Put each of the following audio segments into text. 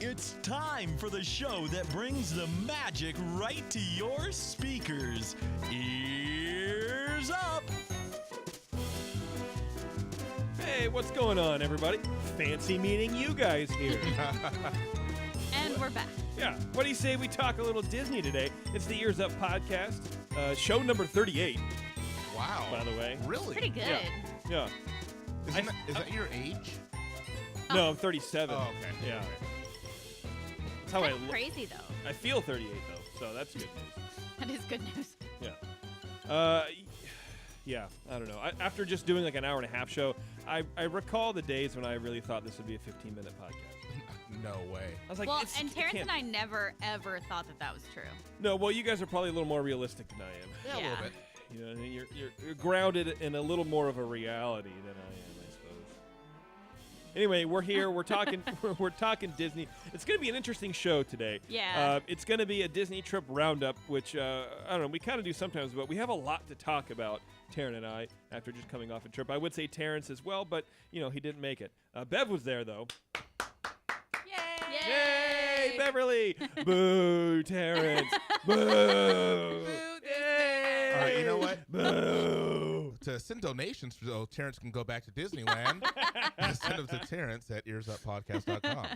It's time for the show that brings the magic right to your speakers. Ears up! Hey, what's going on, everybody? Fancy meeting you guys here. And we're back. Yeah, what do you say we talk a little Disney today? It's the Ears Up podcast, show number 38, Wow. by the way. Really? Pretty good. Yeah. Is that your age? No, I'm 37. Oh, okay. Yeah. That's how I That's look. crazy, though. I feel 38, though, so that's good news. That is good news. Yeah. Yeah, I don't know. After just doing like an hour and a half show, I recall the days when I really thought this would be a 15-minute podcast. No way. I was like, Well, it's, and it Terrence can't- and I never, ever thought that was true. No, well, you guys are probably a little more realistic than I am. Yeah, a Yeah. little bit. You know, you're grounded in a little more of a reality than I am, I suppose. Anyway, we're here. We're talking. we're talking Disney. It's going to be an interesting show today. Yeah. It's going to be a Disney trip roundup, which I don't know. We kind of do sometimes, but we have a lot to talk about. Taren and I, after just coming off a trip, I would say Terrence as well, but you know he didn't make it. Bev was there though. Yay! Yay, Beverly! Boo, Terrence! Boo! Yay! All right, you know what? Boo! To send donations so Terrence can go back to Disneyland, send them to Terrence at earsuppodcast.com.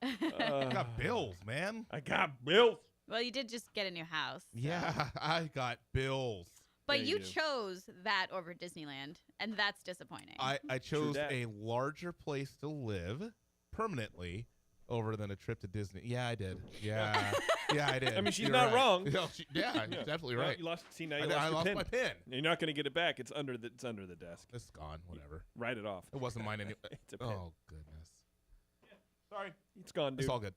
I got bills, man. I got bills. Well, you did just get a new house. Yeah, I got bills. But Yeah, you you do. chose that over Disneyland, and that's disappointing. I chose that. a larger place to live permanently over than a trip to Disney. Yeah, I did. Yeah, yeah, I did. I mean, she's You're not right. wrong. No, yeah, you're definitely Well, right. you lost. See, now I you lost, I your lost pin. my pin. You're not going to get it back. It's under the desk. It's gone. Whatever. Write it off. It wasn't mine anyway. It's a pin. Oh goodness. Sorry, it's gone, dude. It's all good.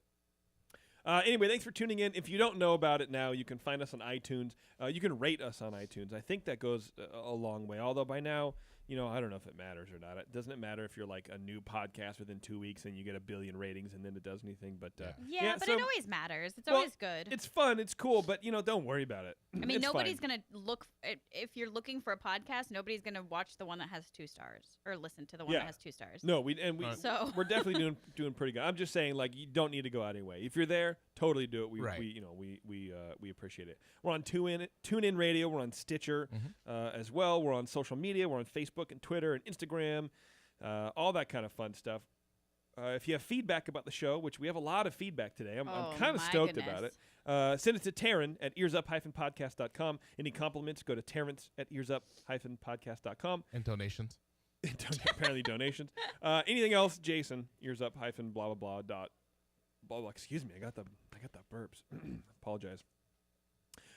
Anyway, thanks for tuning in. If you don't know about it now, you can find us on iTunes. You can rate us on iTunes. I think that goes a long way. Although by now, you know, I don't know if it matters or not. Doesn't it matter if you're like a new podcast within 2 weeks and you get 1 billion ratings and then it does anything? But yeah, but so- it always matters. It's well, always good. It's fun. It's cool. But you know, don't worry about it. I mean, It's nobody's fine. going to look if you're looking for a podcast, nobody's going to watch the one that has 2 stars or listen to the one Yeah. that has 2 stars. No, we So- we're definitely doing pretty good. I'm just saying, like, you don't need to go out anyway. If you're there, totally do it. Right. We appreciate it. We're on TuneIn Radio. We're on Stitcher as well. We're on social media. We're on Facebook and Twitter and Instagram, all that kind of fun stuff. If you have feedback about the show, which we have a lot of feedback today, I'm Oh, kind of my stoked goodness. about it. Send it to Taren at earsup-podcast.com. Any compliments, go to Terrence at earsup-podcast.com. And donations. Apparently donations. Anything else, Jason, earsup-blah blah blah. Excuse me, I got the burps. Apologize.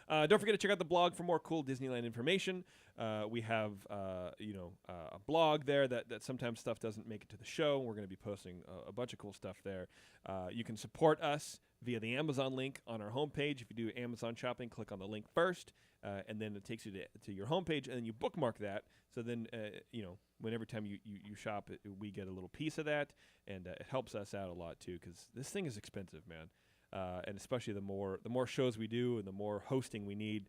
Don't forget to check out the blog for more cool Disneyland information. We have a blog there that sometimes stuff doesn't make it to the show. We're going to be posting a bunch of cool stuff there. You can support us via the Amazon link on our homepage. If you do Amazon shopping, click on the link first, and then it takes you to your homepage, and then you bookmark that. So then, every time you shop, we get a little piece of that, and it helps us out a lot too, because this thing is expensive, man. And especially the more shows we do and the more hosting we need,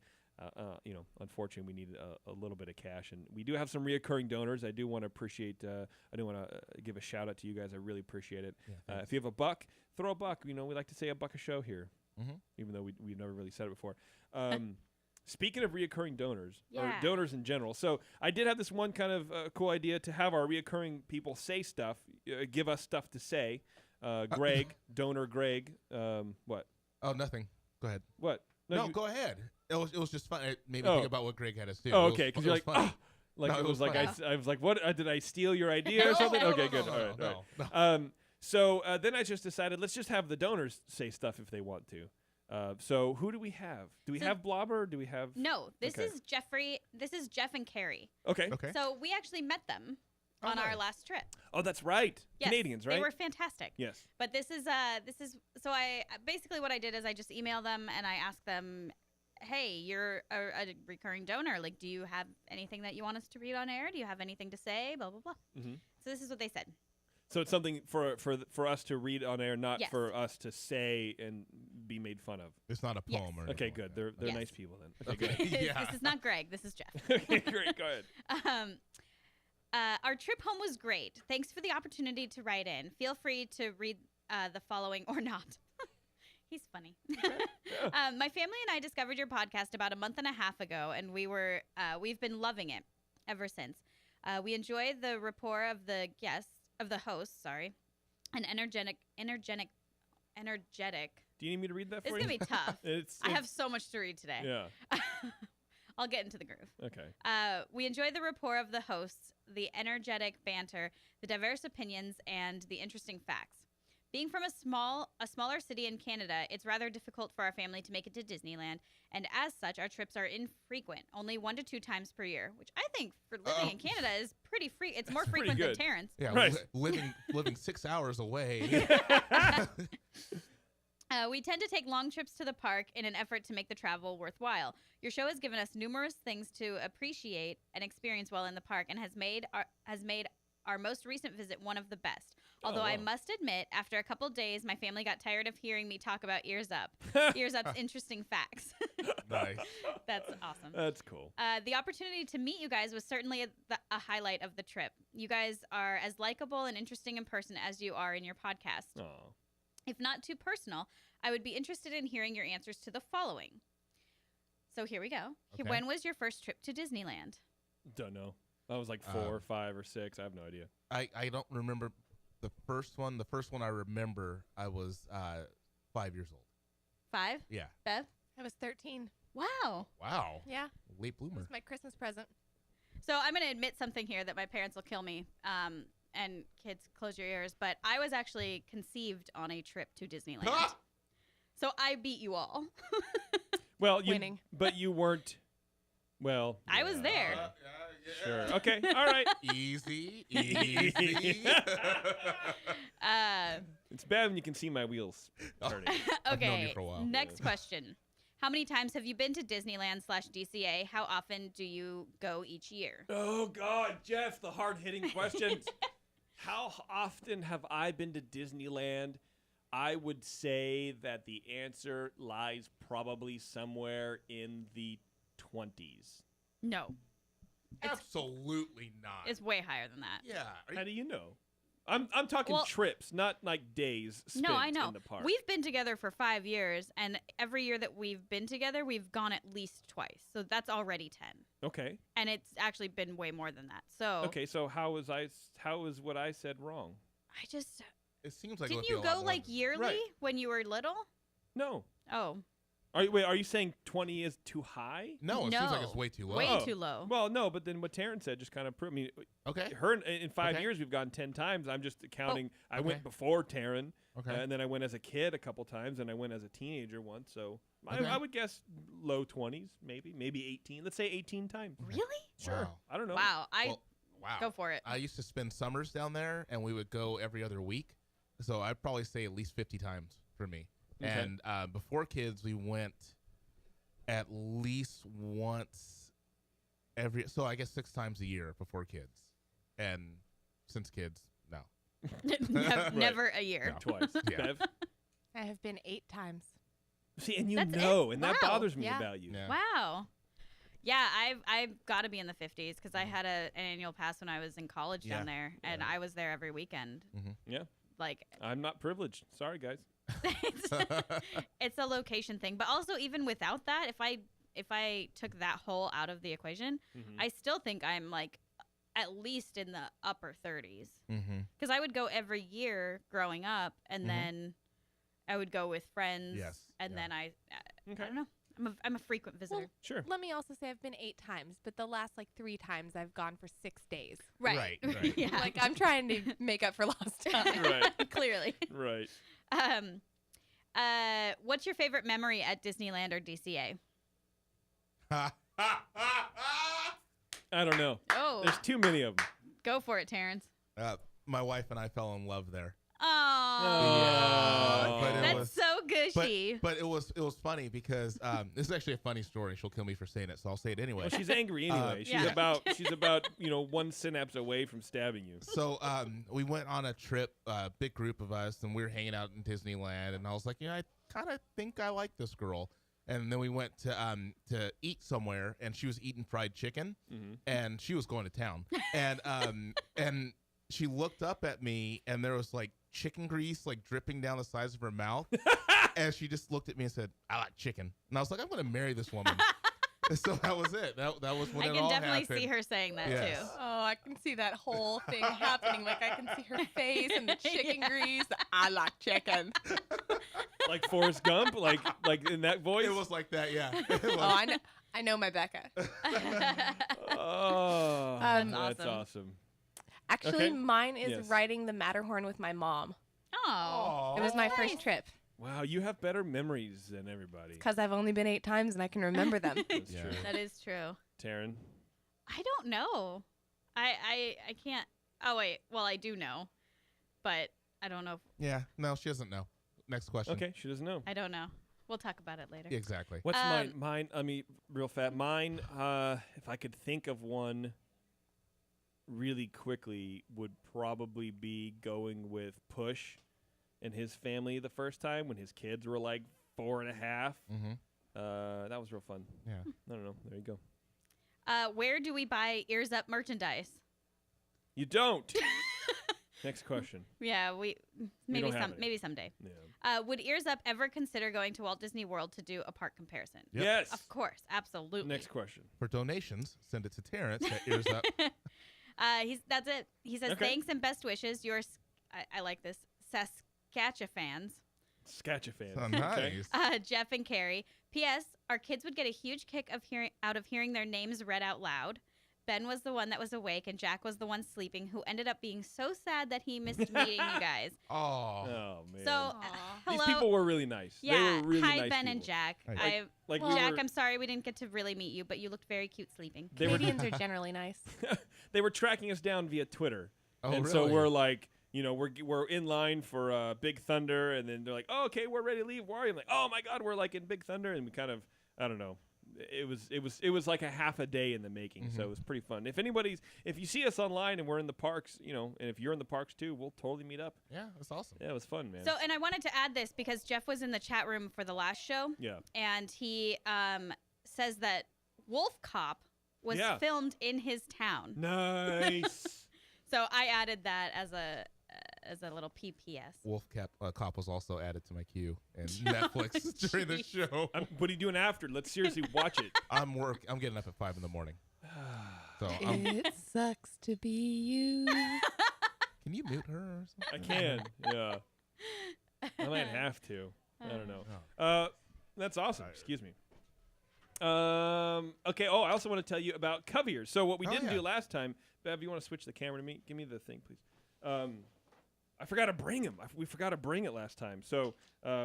unfortunately we need a little bit of cash. And we do have some reoccurring donors. I do want to appreciate. I do want to give a shout out to you guys. I really appreciate it. Yeah, if you have a buck, throw a buck. You know, we like to say a buck a show here, Mm-hmm. even though we've never really said it before. Speaking of reoccurring donors, Yeah. or donors in general, so I did have this one kind of cool idea to have our reoccurring people say stuff, give us stuff to say. Greg, donor Greg, what? Oh, nothing. Go ahead. What? No, you- go ahead. It was just fun. It made me Oh. think about what Greg had us do. Oh, It was okay, fu- because it you're was like, funny. ah! Like No, it it was was like fun. I was like, what? Did I steal your idea or something? No, Okay, no, good. no, All right, no, all right. no. So then I just decided let's just have the donors say stuff if they want to. So who do we have? Do we have Blobber? Or do we have? No, this Okay. is Jeffrey. This is Jeff and Carrie. Okay. Okay. So we actually met them Oh, on our nice. last trip. Oh, that's right. Yes, Canadians, right? They were fantastic. Yes. But this is so I basically what I did is I just emailed them and I asked them, hey, you're a recurring donor. Like, do you have anything that you want us to read on air? Do you have anything to say? Blah blah blah. Mm-hmm. So this is what they said. So it's something for us to read on air, not Yes. for us to say and be made fun of. It's not a Yes. poem or Okay, anything good. like They're that. Yes. nice people then. Okay, Okay. good. Yeah. This is not Greg. This is Jeff. Okay, great. Go ahead. Our trip home was great. Thanks for the opportunity to write in. Feel free to read the following or not. He's funny. My family and I discovered your podcast about a month and a half ago, and we've been loving it ever since. We enjoy the rapport of the hosts, and energetic. Do you need me to read that It's for gonna you? be tough. I have so much to read today. Yeah. I'll get into the groove. Okay. We enjoy the rapport of the hosts, the energetic banter, the diverse opinions, and the interesting facts. Being from a smaller city in Canada, it's rather difficult for our family to make it to Disneyland, and as such, our trips are infrequent, only 1 to 2 times per year, which I think for living in Canada is pretty free. It's more frequent than good. Terrence. Yeah, Right. living 6 hours away. We tend to take long trips to the park in an effort to make the travel worthwhile. Your show has given us numerous things to appreciate and experience while in the park, and has made our most recent visit one of the best. Although I must admit, after a couple days, my family got tired of hearing me talk about Ears Up. Ears Up's interesting facts. Nice. That's awesome. That's cool. The opportunity to meet you guys was certainly a highlight of the trip. You guys are as likable and interesting in person as you are in your podcast. Oh. If not too personal, I would be interested in hearing your answers to the following. So here we go. Okay. When was your first trip to Disneyland? Don't know. I was like 4 or 5 or 6. I have no idea. I don't remember the first one. The first one I remember, I was 5 years old. 5? Yeah. Bev? I was 13. Wow. Wow. Yeah. Late It bloomer. was my Christmas present. So I'm going to admit something here that my parents will kill me. And kids, close your ears. But I was actually conceived on a trip to Disneyland. Ah! So I beat you all. Well, Winning. but you weren't. Well, I was there. Sure. Okay. All right. Easy. Easy. It's bad when you can see my wheels turning. I've known you Okay. for a while. Next question. How many times have you been to Disneyland/DCA? How often do you go each year? Oh God, Jeff, the hard-hitting questions. How often have I been to Disneyland? I would say that the answer lies probably somewhere in the 20s. No. Absolutely not. It's way higher than that. Yeah. Are How you- do you know? I'm talking Well- trips, not like days spent No, I know. in the park. We've been together for 5 years, and every year that we've been together, we've gone at least twice. So that's already 10. Okay. And it's actually been way more than that. So Okay, so how is what I said wrong? I just It seems like it didn't would be you a lot go more like than- yearly Right. when you were little? No. Oh, Are you saying 20 is too high? No, it seems like it's No. way too low. way Oh. too low. Well, no, but then what Taren said just kind of proved me. Okay. Her in 5 Okay. years we've gone 10 times. I'm just counting. I okay. went before Taren, Okay. and then I went as a kid a couple times, and I went as a teenager once. So Okay. I would guess low 20s, maybe 18. Let's say 18 times. Really? Sure. Wow. I don't know. Wow. Well, wow. Go for it. I used to spend summers down there, and we would go every other week. So I'd probably say at least 50 times for me. Okay. And before kids, we went at least once so I guess 6 times a year before kids. And since kids, no. Never a year. No. Twice. Yeah. Bev? I have been 8 times. See, and you That's it? know, and that Wow. bothers me Yeah. about you. Yeah. Wow. Yeah, I've got to be in the 50s because I had an annual pass when I was in college Yeah. down there, and Yeah. I was there every weekend. Yeah. Like, I'm not privileged. Sorry, guys. it's a location thing, but also even without that, if I took that whole out of the equation, Mhm. I still think I'm like at least in the upper 30s Mm-hmm. because I would go every year growing up, and Mhm. then I would go with friends. Yes, and yeah. then I Okay. don't know. I'm a frequent visitor. Sure. Let me also say I've been 8 times, but the last like 3 times I've gone for 6 days. Right. right. yeah. Like I'm trying to make up for lost time. Right. Clearly. Right. What's your favorite memory at Disneyland or DCA? I don't know. Oh, There's too many of them. go for it, Terrence. My wife and I fell in love there. Oh, Yeah, but it that's was- so gushy. But it was funny because this is actually a funny story. She'll kill me for saying it, so I'll say it anyway. Well, she's angry anyway. Yeah. She's about one synapse away from stabbing you. So we went on a trip, big group of us, and we were hanging out in Disneyland. And I was like, I kind of think I like this girl. And then we went to eat somewhere, and she was eating fried chicken, Mhm. and she was going to town. And she looked up at me, and there was like chicken grease like dripping down the sides of her mouth. And she just looked at me and said, "I like chicken." And I was like, "I'm going to marry this woman." And so that was it. That was when I it can all definitely happened. see her saying that Yes. too. Oh, I can see that whole thing happening. Like I can see her face and the chicken grease. I like chicken. Like Forrest Gump, like in that voice. It was like that, yeah. It was. Oh, I know my Becca. Oh, That's that's awesome. awesome. Actually, Okay. mine is Yes. riding the Matterhorn with my mom. Oh. It was my nice. first trip Wow, you have better memories than everybody. because I've only been 8 times and I can remember them. That's Yeah. true. That is true. Taryn, I don't know. I can't. Oh wait. Well, I do know, but I don't know. Yeah, no, she doesn't know. Next question. okay, she doesn't know. I don't know. We'll talk about it later. Yeah, exactly. What's mine? Um, Mine. I mean, real fat. Mine. If I could think of one, really quickly, would probably be going with Push and his family the first time when his kids were like 4.5. Mm-hmm. That was real fun. Yeah. I don't know. There you go. Where do we buy Ears Up merchandise? You don't. Next question. Yeah, maybe don't have any. maybe someday. Yeah. Would Ears Up ever consider going to Walt Disney World to do a park comparison? Yep. Yes. Of course, absolutely. Next question. For donations, send it to Terrence at Ears Up. That's it. He says Okay. thanks and best wishes. Yours, I like this. Saskatchefans, Sketchafan. Oh, nice. Jeff and Carrie. P.S. Our kids would get a huge kick of hearing their names read out loud. Ben was the one that was awake, and Jack was the one sleeping, who ended up being so sad that he missed meeting you guys. Oh. Oh man. So, Aw. These hello. people were really nice. Yeah. They were really Hi, nice Ben and people. Jack. Hi. Like Well, we Jack, were, I'm sorry we didn't get to really meet you, but you looked very cute sleeping. they were Canadians are generally nice. they were tracking us down via Twitter. Oh, and really? so we're like, we're in line for Big Thunder, and then they're like, oh, okay, we're ready to leave. Where are you? I'm like, oh my God, we're like in Big Thunder, and we kind of, I don't know, it was like a half a day in the making, so it was pretty fun. If you see us online and we're in the parks, and if you're in the parks too, we'll totally meet up. Yeah, that's awesome. Yeah, it was fun, man. So, and I wanted to add this because Jeff was in the chat room for the last show, yeah, and he says that Wolf Cop was Yeah. filmed in his town. nice. So I added that as a little PPS. Wolf Cop was also added to my queue and Netflix during the show. What are you doing after? Let's seriously watch it. I'm getting up at 5 in the morning. So It sucks to be you. can you mute her or I something? can, yeah. I might have to. I don't know. Oh. That's awesome. Excuse me. Okay. Oh, I also want to tell you about Coviers. So what we Oh, didn't yeah. do last time, Bev, you want to switch the camera to me? Give me the thing, please. I forgot to bring them. We forgot to bring it last time. So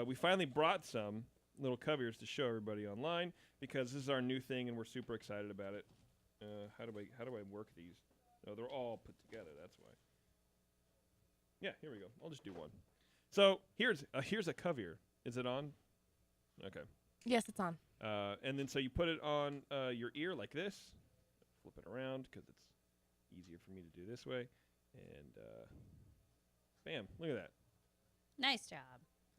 we finally brought some little Coviers to show everybody online because this is our new thing and we're super excited about it. How do I work these? No, they're all put together. That's why. Yeah, here we go. I'll just do one. So here's a Covier. Is it on? Okay. Yes, it's on. And then so you put it on your ear like this. Flip it around because it's easier for me to do this way. And bam, look at that. Nice job.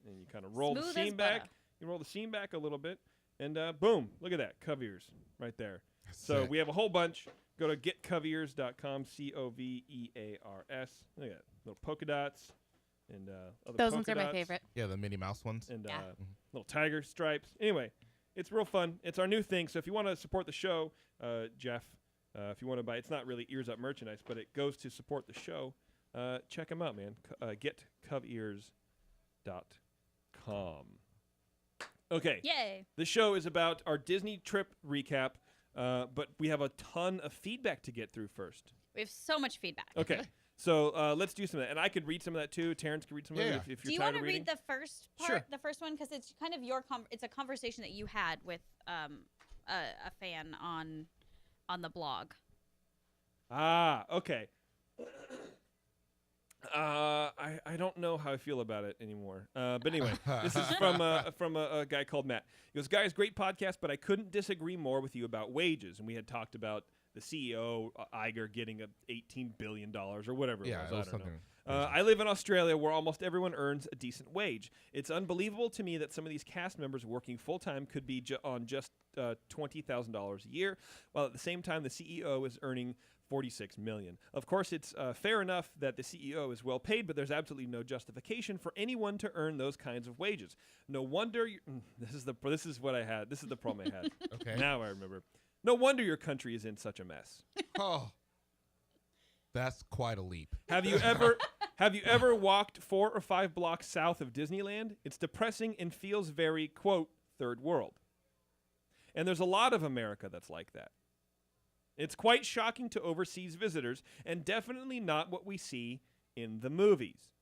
And you kind of roll Smooth the as seam back. butter. You roll the seam back a little bit. And boom, look at that. Coviers right there. So Sick. we have a whole bunch. Go to getcoviers.com, Covears. Look at that. Little polka dots. And other Those polka ones are my dots. favorite. Yeah, the Minnie Mouse ones. And Yeah. little tiger stripes. Anyway, it's real fun. It's our new thing. So if you want to support the show, Jeff, if you want to buy, it's not really Ears Up merchandise, but it goes to support the show. Check them out, man. Getcovears.com. Okay. Yay. The show is about our Disney trip recap, but we have a ton of feedback to get through first. We have so much feedback. Okay. So let's do some of that. And I could read some of that too. Terrence could read some of Yeah. it if Do you're you tired want to of reading. read the first part, Sure. the first one, because it's kind of your it's a conversation that you had with a fan on the blog. Ah, okay. I don't know how I feel about it anymore. But anyway, this is from a guy called Matt. He goes, guys, great podcast, but I couldn't disagree more with you about wages. And we had talked about the CEO, Iger, getting $18 billion or whatever Yeah, it was. it was I don't know. something. I live in Australia where almost everyone earns a decent wage. It's unbelievable to me that some of these cast members working full-time could be on just $20,000 a year, while at the same time the CEO is earning 46 million. Of course, it's fair enough that the CEO is well paid, but there's absolutely no justification for anyone to earn those kinds of wages. No wonder this is what I had. This is the problem I had. Okay. Now I remember. No wonder your country is in such a mess. Oh, that's quite a leap. Have you ever walked 4 or 5 blocks south of Disneyland? It's depressing and feels very, quote, third world. And there's a lot of America that's like that. It's quite shocking to overseas visitors and definitely not what we see in the movies.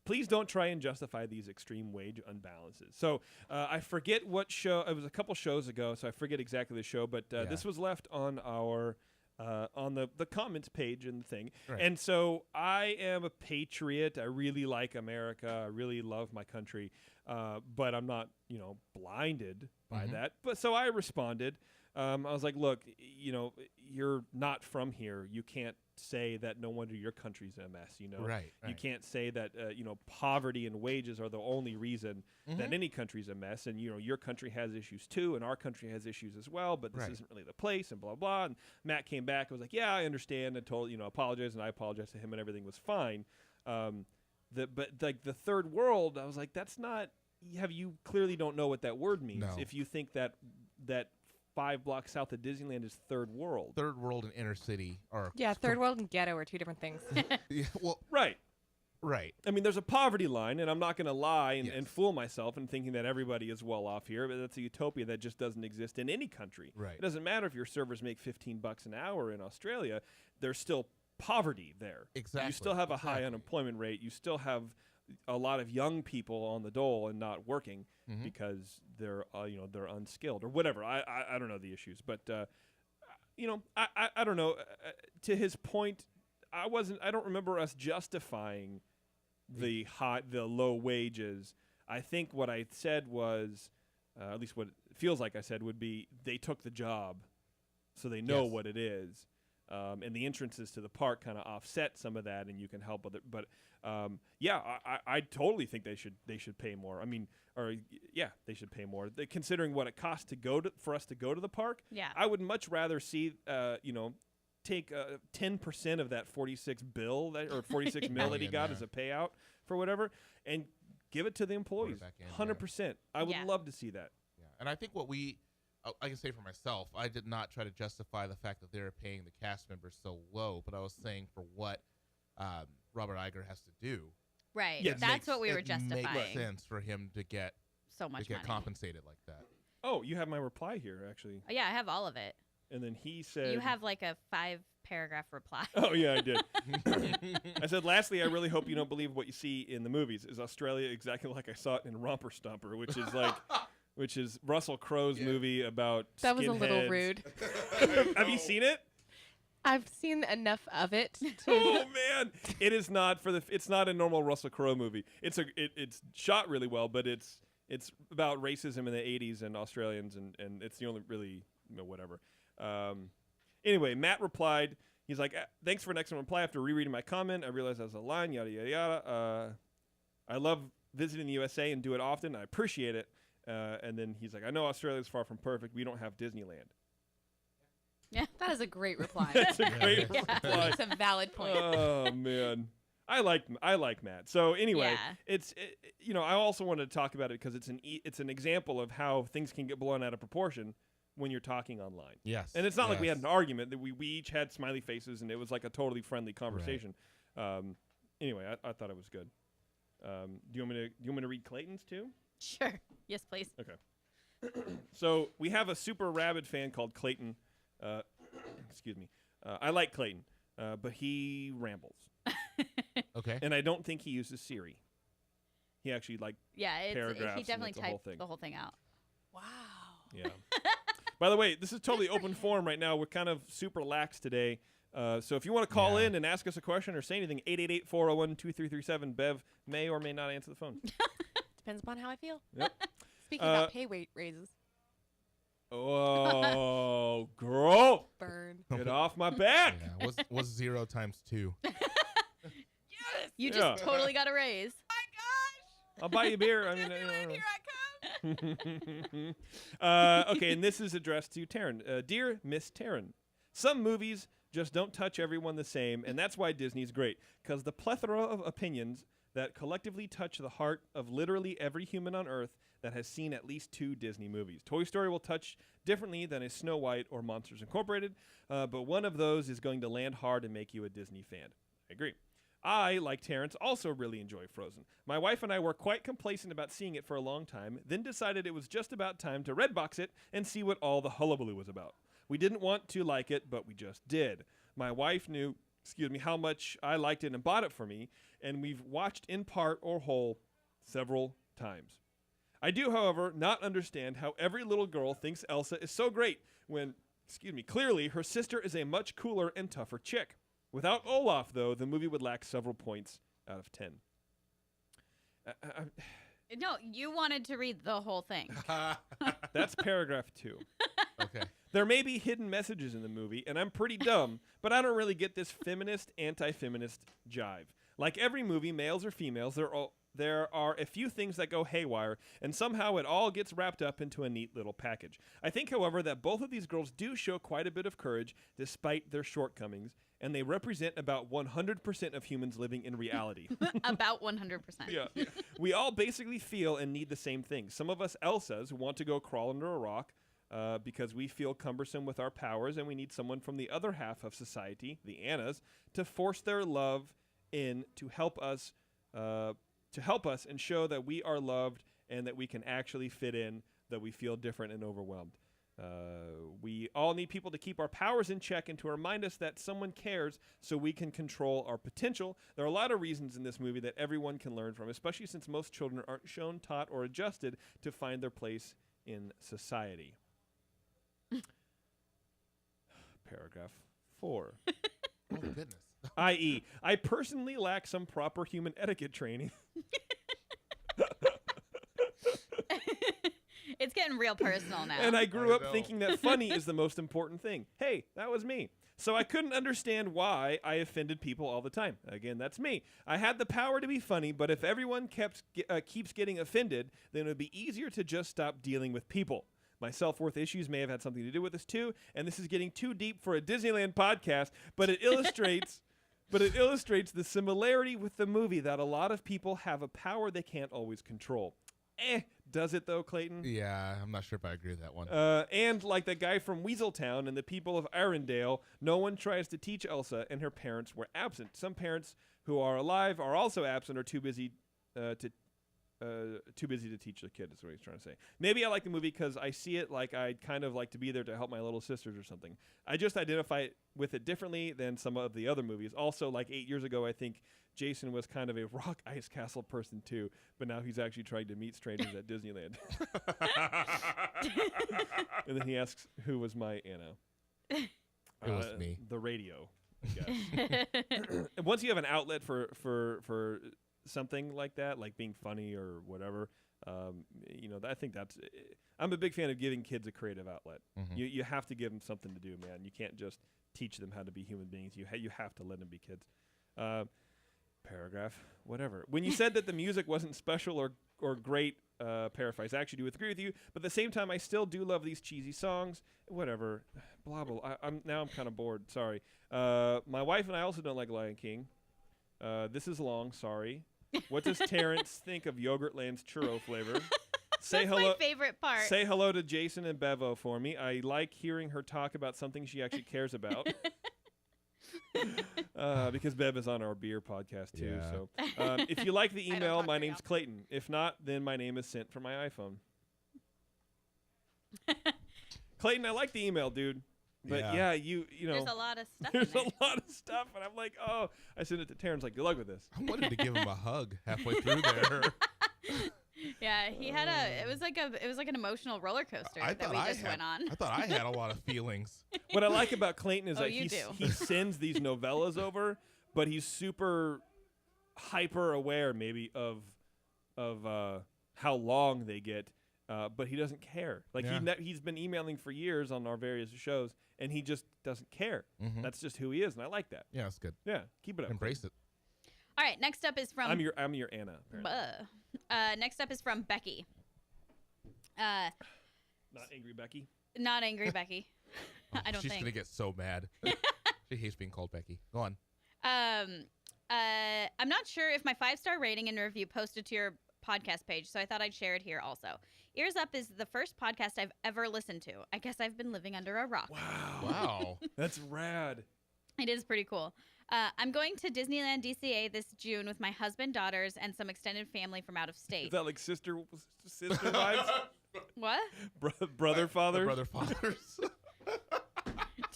Please don't try and justify these extreme wage unbalances. So I forget what show. It was a couple shows ago, so I forget exactly the show. But this was left on our on the comments page and the thing. Right. And so I am a patriot. I really like America. I really love my country. But I'm not, blinded by that. But so I responded. I was like, look, you're not from here. You can't say that no wonder your country's a mess, Right. You can't say that, poverty and wages are the only reason that any country's a mess. And, your country has issues too, and our country has issues as well, but this isn't really the place, and blah, blah. And Matt came back and was like, yeah, I understand. And told, apologized, and I apologized to him, and everything was fine. But like the third world, I was like, that's not, you clearly don't know what that word means. No. If you think that 5 blocks south of Disneyland is third world. Third world and inner city are Yeah, third world and ghetto are two different things. Yeah, well, Right. right. I mean, there's a poverty line, and I'm not going to lie and Yes. fool myself in thinking that everybody is well off here, but that's a utopia that just doesn't exist in any country. Right. It doesn't matter if your servers make $15 an hour in Australia, there's still poverty there. Exactly. You still have a high Exactly. unemployment rate. You still have a lot of young people on the dole and not working because they're they're unskilled or whatever. I don't know the issues, but I don't know. To his point, I don't remember us justifying the low wages. I think what I said was, at least what it feels like I said would be, they took the job, so they know Yes. what it is. And the entrances to the park kind of offset some of that, and you can help with it. But I totally think they should pay more. I mean, they should pay more. Considering what it costs for us to go to the park. Yeah. I would much rather see take 10% of that 46 bill or 46 mil that he in got there. as a payout for whatever, and give it to the employees. back in, yeah. 100%. I would Yeah. love to see that. Yeah. And I think I can say for myself, I did not try to justify the fact that they were paying the cast members so low, but I was saying for what Robert Iger has to do. Right. Yes. That's what we were It justifying. makes sense for him to get So much money. compensated like that. Oh, you have my reply here, actually. Yeah, I have all of it. And then he said... You have like a 5-paragraph reply. Oh, yeah, I did. I said, lastly, I really hope you don't believe what you see in the movies. Is Australia exactly like I saw it in Romper Stomper, which is Russell Crowe's movie about That was a little skinheads. rude. Have you seen it? I've seen enough of it. Oh man, it is not it's not a normal Russell Crowe movie. It's shot really well, but it's about racism in the 80s and Australians, and it's the only really whatever. Anyway, Matt replied. He's like, thanks for an excellent reply. After rereading my comment, I realized that was a line. Yada yada yada. I love visiting the USA and do it often. I appreciate it. And then he's like, I know Australia's far from perfect. We don't have Disneyland. That is a great reply. That's a great reply. It's a valid point. Oh man, I like Matt. So anyway, Yeah. I also wanted to talk about it because it's an example of how things can get blown out of proportion when you're talking online. Yes. And it's not like we had an argument. That we each had smiley faces and it was like a totally friendly conversation. Anyway, I thought it was good. Do you want me to read Clayton's too? Sure. Yes, please. Okay. So we have a super rabid fan called Clayton. Excuse me. I like Clayton, but he rambles, Okay. and I don't think he uses Siri. He actually Yeah, paragraphs he and definitely it's a whole typed thing. the whole thing out. Wow. yeah. By the way, this is totally open forum right now. We're kind of super lax today. So if you want to call in and ask us a question or say anything, 888-401-2337. Bev may or may not answer the phone. Depends upon how I feel. Yep. Speaking about pay raises, Oh, girl. burn. Get off my back. Yeah. What's 0 times 2? You Yeah. just totally got a raise. I'll buy you a beer. I mean, Here I come. Okay, and this is addressed to Taren. Dear Miss Taren, some movies Just don't touch everyone the same, and that's why Disney's great, because the plethora of opinions that collectively touch the heart of literally every human on Earth that has seen at least 2 Disney movies. Toy Story will touch differently than a Snow White or Monsters Incorporated, but one of those is going to land hard and make you a Disney fan. I agree. I, like Terrence, also really enjoy Frozen. My wife and I were quite complacent about seeing it for a long time, then decided it was just about time to Redbox it and see what all the hullabaloo was about. We didn't want to like it, but we just did. My wife knew, how much I liked it and bought it for me, and we've watched in part or whole several times. I do, however, not understand how every little girl thinks Elsa is so great when, clearly her sister is a much cooler and tougher chick. Without Olaf, though, the movie would lack several points out of 10. No, you wanted to read the whole thing. That's paragraph 2. Okay. There may be hidden messages in the movie, and I'm pretty dumb, but I don't really get this feminist, anti-feminist jive. Like every movie, males or females, there are a few things that go haywire, and somehow it all gets wrapped up into a neat little package. I think, however, that both of these girls do show quite a bit of courage despite their shortcomings, and they represent about 100% of humans living in reality. About 100%. Yeah. We all basically feel and need the same things. Some of us Elsas want to go crawl under a rock because we feel cumbersome with our powers, and we need someone from the other half of society, the Annas, to force their love in to help us and show that we are loved and that we can actually fit in, that we feel different and overwhelmed. We all need people to keep our powers in check and to remind us that someone cares so we can control our potential. There are a lot of reasons in this movie that everyone can learn from, especially since most children aren't shown, taught, or adjusted to find their place in society. Paragraph 4. Oh, goodness. I.e., I personally lack some proper human etiquette training. It's getting real personal now. And I grew I up know. thinking that funny is the most important thing. Hey, that was me. So I couldn't understand why I offended people all the time. Again, that's me. I had the power to be funny, but if everyone keeps getting offended, then it would be easier to just stop dealing with people. My self-worth issues may have had something to do with this too, and this is getting too deep for a Disneyland podcast, but it illustrates the similarity with the movie that a lot of people have a power they can't always control. Does it though, Clayton? Yeah, I'm not sure if I agree with that one. And like the guy from Weaseltown and the people of Arendelle, no one tries to teach Elsa, and her parents were absent. Some parents who are alive are also absent or too busy to teach their kid, is what he's trying to say. Maybe I like the movie because I see it like I'd kind of like to be there to help my little sisters or something. I just identify with it differently than some of the other movies. Also, like 8 years ago, I think Jason was kind of a rock ice castle person too, but now he's actually trying to meet strangers at Disneyland. And then he asks, who was my Anna? It was me. The radio, I guess. Once you have an outlet for something like that, like being funny or whatever, I think that's. I'm a big fan of giving kids a creative outlet. Mhm. You have to give them something to do, man. You can't just teach them how to be human beings. You have to let them be kids. Paragraph, whatever. When you said that the music wasn't special or great, paraphrase, I actually do agree with you. But at the same time, I still do love these cheesy songs. Whatever, blah blah. I'm kind of bored. Sorry. My wife and I also don't like Lion King. This is long. Sorry. What does Terrence think of Yogurtland's churro flavor? Say That's hello. my favorite part. Say hello to Jason and Bevo for me. I like hearing her talk about something she actually cares about. Because Bev is on our beer podcast too. Yeah. So if you like the I don't email, talk my very name's often. Clayton. If not, then my name is sent from my iPhone. Clayton, I like the email, dude. But Yeah. you know, There's a lot of stuff there's in there. a lot of stuff, and I'm like, oh, I sent it to Terrence, like, good luck with this. I wanted to give him a hug halfway through there. Yeah, he had it was like an emotional roller coaster that we just went on. I thought I had a lot of feelings. What I like about Clayton is Oh, that you do. he sends these novellas over, but he's super hyper aware maybe of how long they get, but he doesn't care. Like Yeah. he's been emailing for years on our various shows, and he just doesn't care. Mhm. That's just who he is, and I like that. Yeah, that's good. Yeah, keep it up. Embrace it. All right, next up is from I'm your Anna. apparently. next up is from Becky. Not angry Becky. Not angry Becky. I don't She's think. gonna get so mad. She hates being called Becky. Go on. I'm not sure if my 5-star rating and review posted to your podcast page, so I thought I'd share it here also. Ears Up is the first podcast I've ever listened to. I guess I've been living under a rock. Wow. That's rad. It is pretty cool. I'm going to Disneyland DCA this June with my husband, daughters, and some extended family from out of Is state. that like sister wives? What? Brother father? The brother fathers.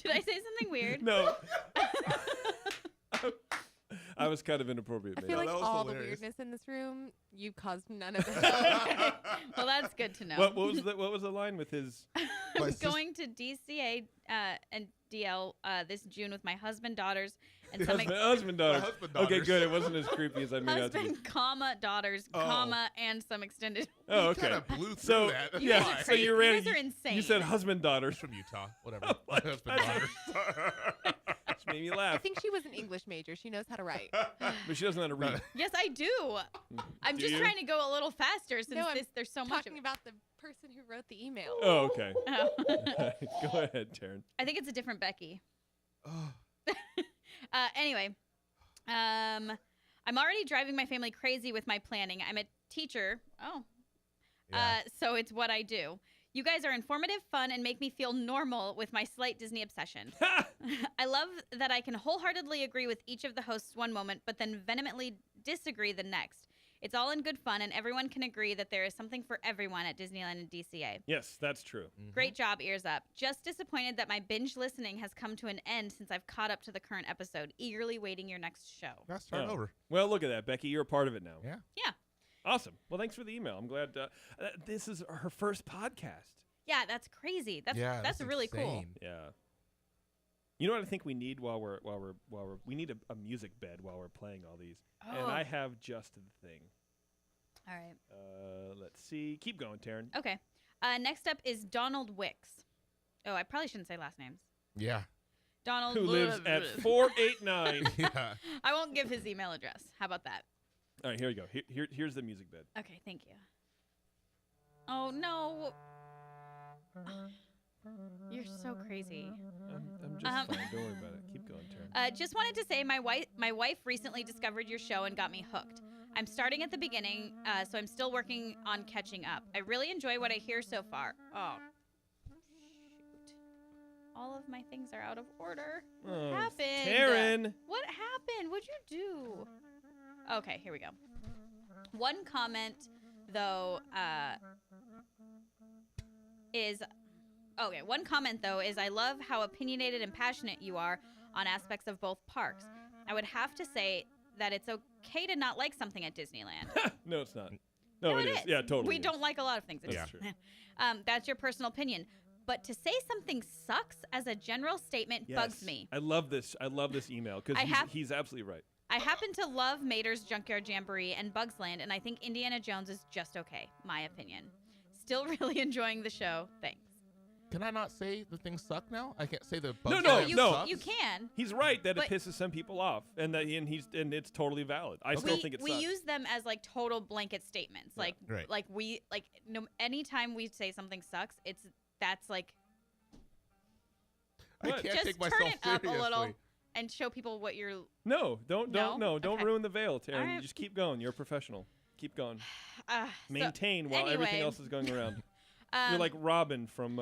Did I say something weird? No. I was kind of inappropriate. I maybe. feel like that was all hilarious. the weirdness in this room, you caused none of it. Well, that's good to know. What was the line with his? My I'm sis- going to DCA and DL this June with my husband, daughters, and some Husband daughter. husband, Okay, daughters. good. It wasn't as creepy as I made out to be. husband, comma, daughters, Oh. comma, and some extended. Oh, You okay. kind of blew through So that. That's yeah, why. so you ran. guys are insane. You said husband daughters. From Utah. Whatever. My husband, daughters. Which made me I laugh. think she was an English major. She knows how to write. But she doesn't know how to read. Yes, I do. I'm Do just you? trying to go a little faster since No, I'm there's so much of Talking it. about the person who wrote the email. Oh, okay. Oh. Go ahead, Taren. I think it's a different Becky. Oh. Anyway, I'm already driving my family crazy with my planning. I'm a teacher. Oh. Yeah. So it's what I do. You guys are informative, fun, and make me feel normal with my slight Disney obsession. I love that I can wholeheartedly agree with each of the hosts one moment, but then vehemently disagree the next. It's all in good fun, and everyone can agree that there is something for everyone at Disneyland and DCA. Yes, that's true. Great job, Ears Up. Just disappointed that my binge listening has come to an end since I've caught up to the current episode. Eagerly waiting your next show. Now start Oh. over. Well, look at that, Becky. You're a part of it now. Yeah. Yeah. Awesome. Well, thanks for the email. I'm glad this is her first podcast. Yeah, that's crazy. That's really cool. insane. Yeah. You know what I think we need while we're we need a music bed while we're playing all these. And Oh. I have just the thing. All right. Let's see. Keep going, Taren. Okay. Next up is Donald Wicks. Oh, I probably shouldn't say last names. Yeah. Donald Who lives at 489. Yeah. I won't give his email address. How about that? All right, here we go. Here's the music bed. Okay, thank you. Oh no. You're so crazy. I'm just fine. Don't worry about it. Keep going, Taren. Just wanted to say my wife recently discovered your show and got me hooked. I'm starting at the beginning, so I'm still working on catching up. I really enjoy what I hear so far. Oh, shoot. All of my things are out of order. What Oh, happened? Taren. What happened? What'd you do? Okay, here we go. One comment, though, is I love how opinionated and passionate you are on aspects of both parks. I would have to say that it's okay to not like something at Disneyland. No, it's not. No, it is. Yeah, totally. We is. don't like a lot of things at That's Disneyland. true. That's your personal opinion. But to say something sucks as a general statement bugs Yes. me. I love this. I love this email because he's absolutely right. I happen to love Mater's Junkyard Jamboree and Bugs Land, and I think Indiana Jones is just okay. My opinion. Still really enjoying the show. Thanks. Can I not say the things suck now? I can't say the No, Bugs no, Life you, no. sucks? you can. He's right that But- it pisses some people off, and it's totally valid. I still think it we sucks. use them as like total blanket statements. Yeah. Like Right. no anytime we say something sucks, that's like I What? can't just take turn myself it up a little seriously. and show people what you're. No, don't Okay. ruin the veil, Taryn. All right. You just keep going. You're a professional. Keep going. So, Maintain while everything anyway. else is going around. You're like Robin from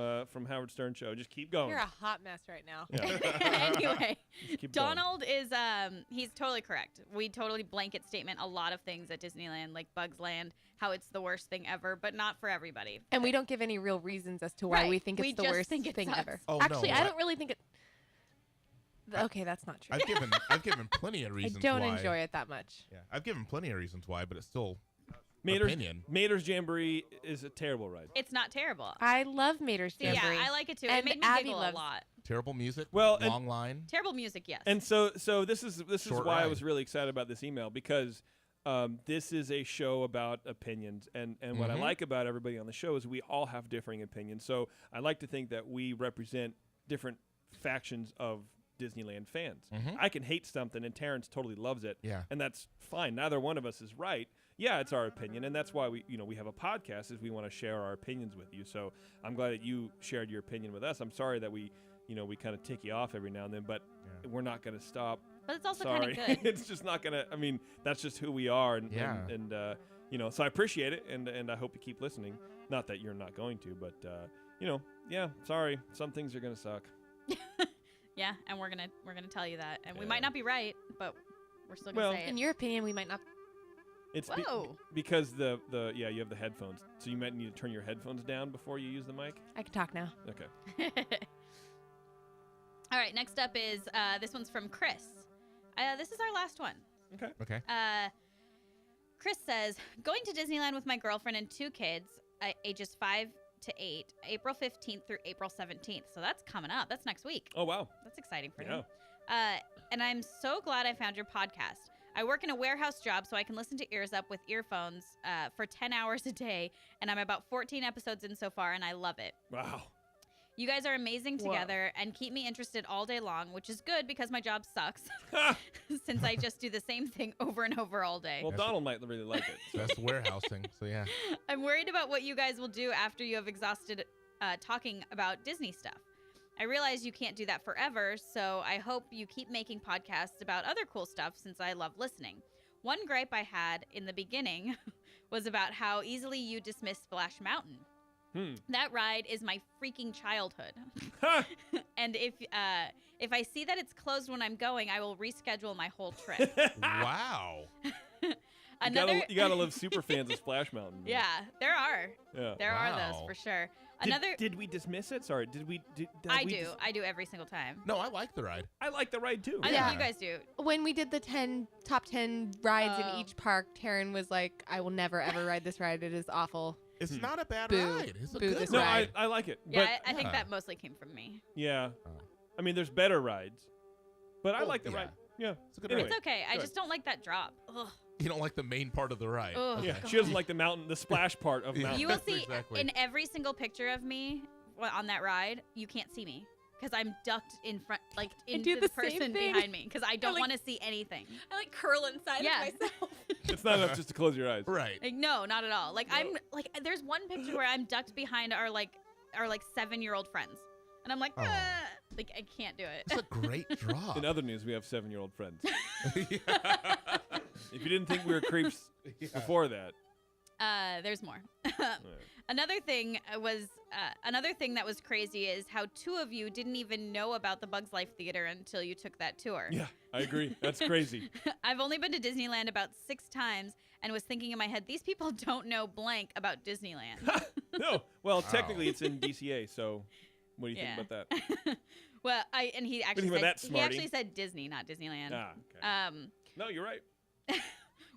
Howard Stern show. Just keep going. You're a hot mess right now. Yeah. anyway, Just keep going. Donald is he's totally correct. We totally blanket statement a lot of things at Disneyland, like Bugs Land, how it's the worst thing ever, but not for everybody. And we don't give any real reasons as to why Right. we think We it's the just worst think it thing sucks. ever. Oh, Actually, no, I I- don't really think it. Okay, that's not true. I've given plenty of I reasons don't why. enjoy it that much. Yeah, I've given plenty of reasons why, but it's still Mater's, opinion. Mater's Jamboree is a terrible ride. It's not terrible. I love Mater's Yeah, Jamboree. I like it too. And it made me Abby giggle loves- a lot. Terrible music. Well, and- long line. Terrible music, yes. And so this is Short why I ride. was really excited about this email because this is a show about opinions, and what I Mhm. like about everybody on the show is we all have differing opinions. So I like to think that we represent different factions of Disneyland fans. Mhm. I can hate something, and Terrence totally loves it, Yeah. and that's fine. Neither one of us is right. Yeah, it's our opinion, and that's why we have a podcast is we want to share our opinions with you. So I'm glad that you shared your opinion with us. I'm sorry that we kind of tick you off every now and then, but we're not going to stop. But it's also kind Sorry. of good. It's just not going to, I mean, that's just who we are. And, Yeah. and you know, so I appreciate it. And I hope you keep listening. Not that you're not going to, but, you know, yeah, sorry. Some things are going to suck. Yeah, and we're gonna tell you that, and we Yeah. might not be right, but we're still gonna Well, say In it. your opinion, we might not. It's Whoa. because you have the headphones. So you might need to turn your headphones down before you use the mic. I can talk now. Okay. All right, next up is this one's from Chris. This is our last one. Okay. Chris says, going to Disneyland with my girlfriend and 2 kids, ages 5 to 8, April 15th through April 17th. So that's coming up. That's next week. Oh, wow. That's exciting for Yeah. him. And I'm so glad I found your podcast. I work in a warehouse job, so I can listen to Ears Up with earphones for 10 hours a day, and I'm about 14 episodes in so far, and I love it. Wow. You guys are amazing Whoa. together and keep me interested all day long, which is good because my job sucks since I just do the same thing over and over all day. Well, Yes. Donald might really like it. So that's warehousing. So yeah. I'm worried about what you guys will do after you have exhausted talking about Disney stuff. I realize you can't do that forever, so I hope you keep making podcasts about other cool stuff since I love listening. One gripe I had in the beginning was about how easily you dismiss Splash Mountain. That ride is my freaking childhood. And if I see that it's closed when I'm going, I will reschedule my whole trip. Wow. You gotta love super fans of Splash Mountain. man. Yeah, there are. Yeah. There are those Wow. for sure. Another Did we dismiss it? Sorry. Did we? I do. I do every single time. No, I like the ride. I like the ride too. I Yeah. think you guys do. When we did the top 10 rides Oh. in each park, Taren was like, I will never ever ride this ride. It is awful. It's not a bad Boo. ride. It's a Boo good this No, ride. I like it. Yeah, But I think yeah. that mostly came from me. yeah. Oh. I mean, there's better rides, but I Well, like the yeah. ride. Yeah. It's a good Anyway. It's okay. I good. just don't like that drop. Ugh. You don't like the main part of the ride. Ugh. Yeah. God. She doesn't like the mountain, the splash part of Yeah. mountain. You will That's see exactly. in every single picture of me on that ride, you can't see me because I'm ducked in front, like into do the the same person thing. behind me because I don't like- want to see anything. I like curl inside Yeah. of myself. It's not enough just to close your eyes. Right. Like no, not at all. Like I'm like there's one picture where I'm ducked behind our 7-year-old friends, and I'm like, Oh. "Ah." Like I can't do it. It's a great drop. In other news, we have 7-year-old friends. If you didn't think we were creeps before that, There's more. Another thing that was crazy is how 2 of you didn't even know about the Bugs Life Theater until you took that tour. yeah, I agree. That's crazy. I've only been to Disneyland about 6 times and was thinking in my head, these people don't know blank about Disneyland. No, well, Wow. technically it's in DCA, so what do you Yeah. think about that? Well, he do actually you think said, about that, he actually smarty? said Disney, not Disneyland. Ah, okay. No, You're right.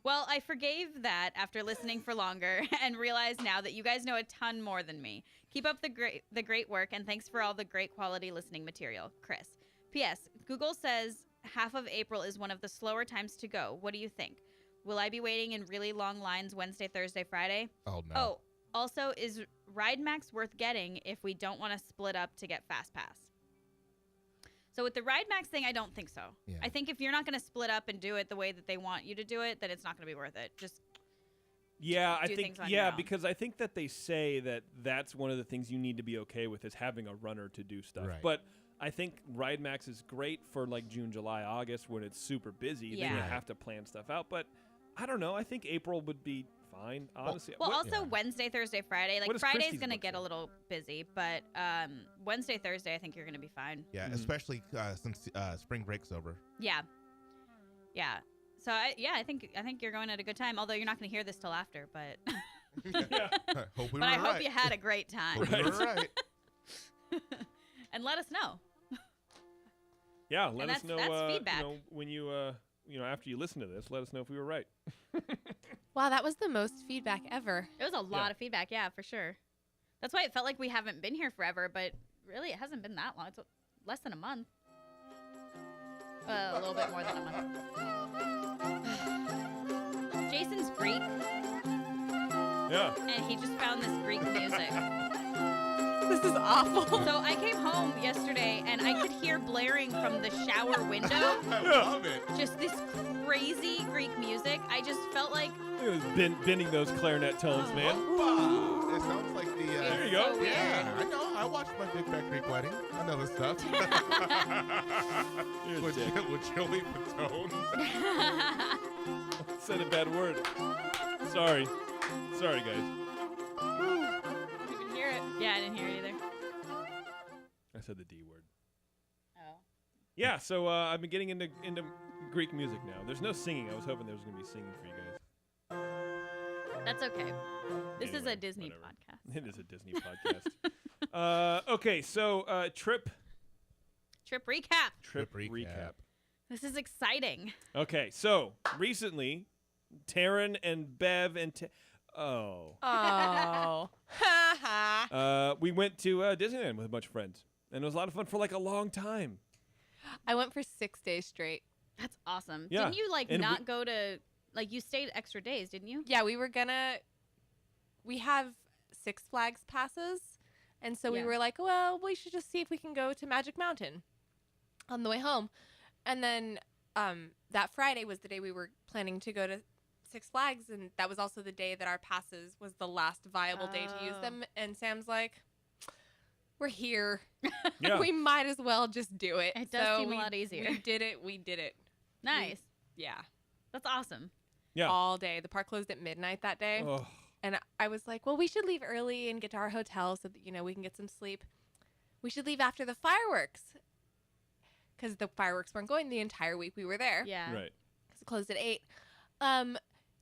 Well, I forgave that after listening for longer and realize now that you guys know a ton more than me. Keep up the great work, and thanks for all the great quality listening material, Chris. P.S. Google says half of April is one of the slower times to go. What do you think? Will I be waiting in really long lines Wednesday, Thursday, Friday? Oh no. Oh, also, is Ride Max worth getting if we don't want to split up to get Fast Pass? So with the Ride Max thing, I don't think so. Yeah. I think if you're not going to split up and do it the way that they want you to do it, then it's not going to be worth it. Just Yeah, I do think things on your own. because I think that they say that that's one of the things you need to be okay with is having a runner to do stuff. Right. But I think Ride Max is great for like June, July, August when it's super busy. Then you Yeah. have to plan stuff out. But I don't know. I think April would be fine, honestly. Well, What- also Wednesday, Thursday, Friday. What Like is Friday's Christie's going to book get say? a little busy, but Wednesday, Thursday, I think you're going to be fine. Yeah, Mhm. especially since spring break's over. Yeah, yeah. So I think you're going at a good time. Although you're not going to hear this till after, but yeah. Hope we but were I hope right. you had a great time. Hope we were right. And let us know. Yeah, let us that's- know, that's feedback. when you after you listen to this, let us know if we were right. Wow, that was the most feedback ever. It was a lot Yeah. of feedback, yeah, for sure. That's why it felt like we haven't been here forever, but really it hasn't been that long. It's less than a month. A little bit more than a month. Jason's Greek, Yeah. and he just found this Greek music. This is awful. So I came home yesterday, and I could hear blaring from the shower window I love it. just this crazy Greek music. I just felt like It was bending those clarinet tones, man. Wow. It sounds like the. It's There you go. so weird. Yeah, I know. I I watched my Big Back Creek wedding. I know this stuff. You're a with, dick. with Joey Patone. Said a bad word. Sorry. Sorry, guys. You can hear it. Yeah, I didn't hear it either. I said the D word. Oh. Yeah, so I've been getting into Greek music now. There's no singing. I was hoping there was going to be singing for you guys. That's okay. This is Anyway, a Disney whatever. podcast. It is a Disney podcast. Okay, so trip Trip recap. recap. This is exciting. Okay, so recently, Taren and Bev and Oh. Ha ha. we went to Disneyland with a bunch of friends, and it was a lot of fun for like a long time. I went for 6 days straight. That's awesome. Yeah. Didn't you And not go to you stayed extra days, didn't you? Yeah, we have Six Flags passes. And so we Yeah. were like, well, we should just see if we can go to Magic Mountain on the way home. And then that Friday was the day we were planning to go to Six Flags. And that was also the day that our passes was the last viable day to use Oh. them. And Sam's like, we're here. Yeah. We might as well just do it. It does So seem a we- lot easier. We did it. We did it. Nice. Yeah. That's awesome. Yeah. All day. The park closed at midnight that day. Oh, And I was like, well, we should leave early and get to our hotel so that, we can get some sleep. We should leave after the fireworks. Because the fireworks weren't going the entire week we were there. Yeah. right. 'Cause it closed at 8.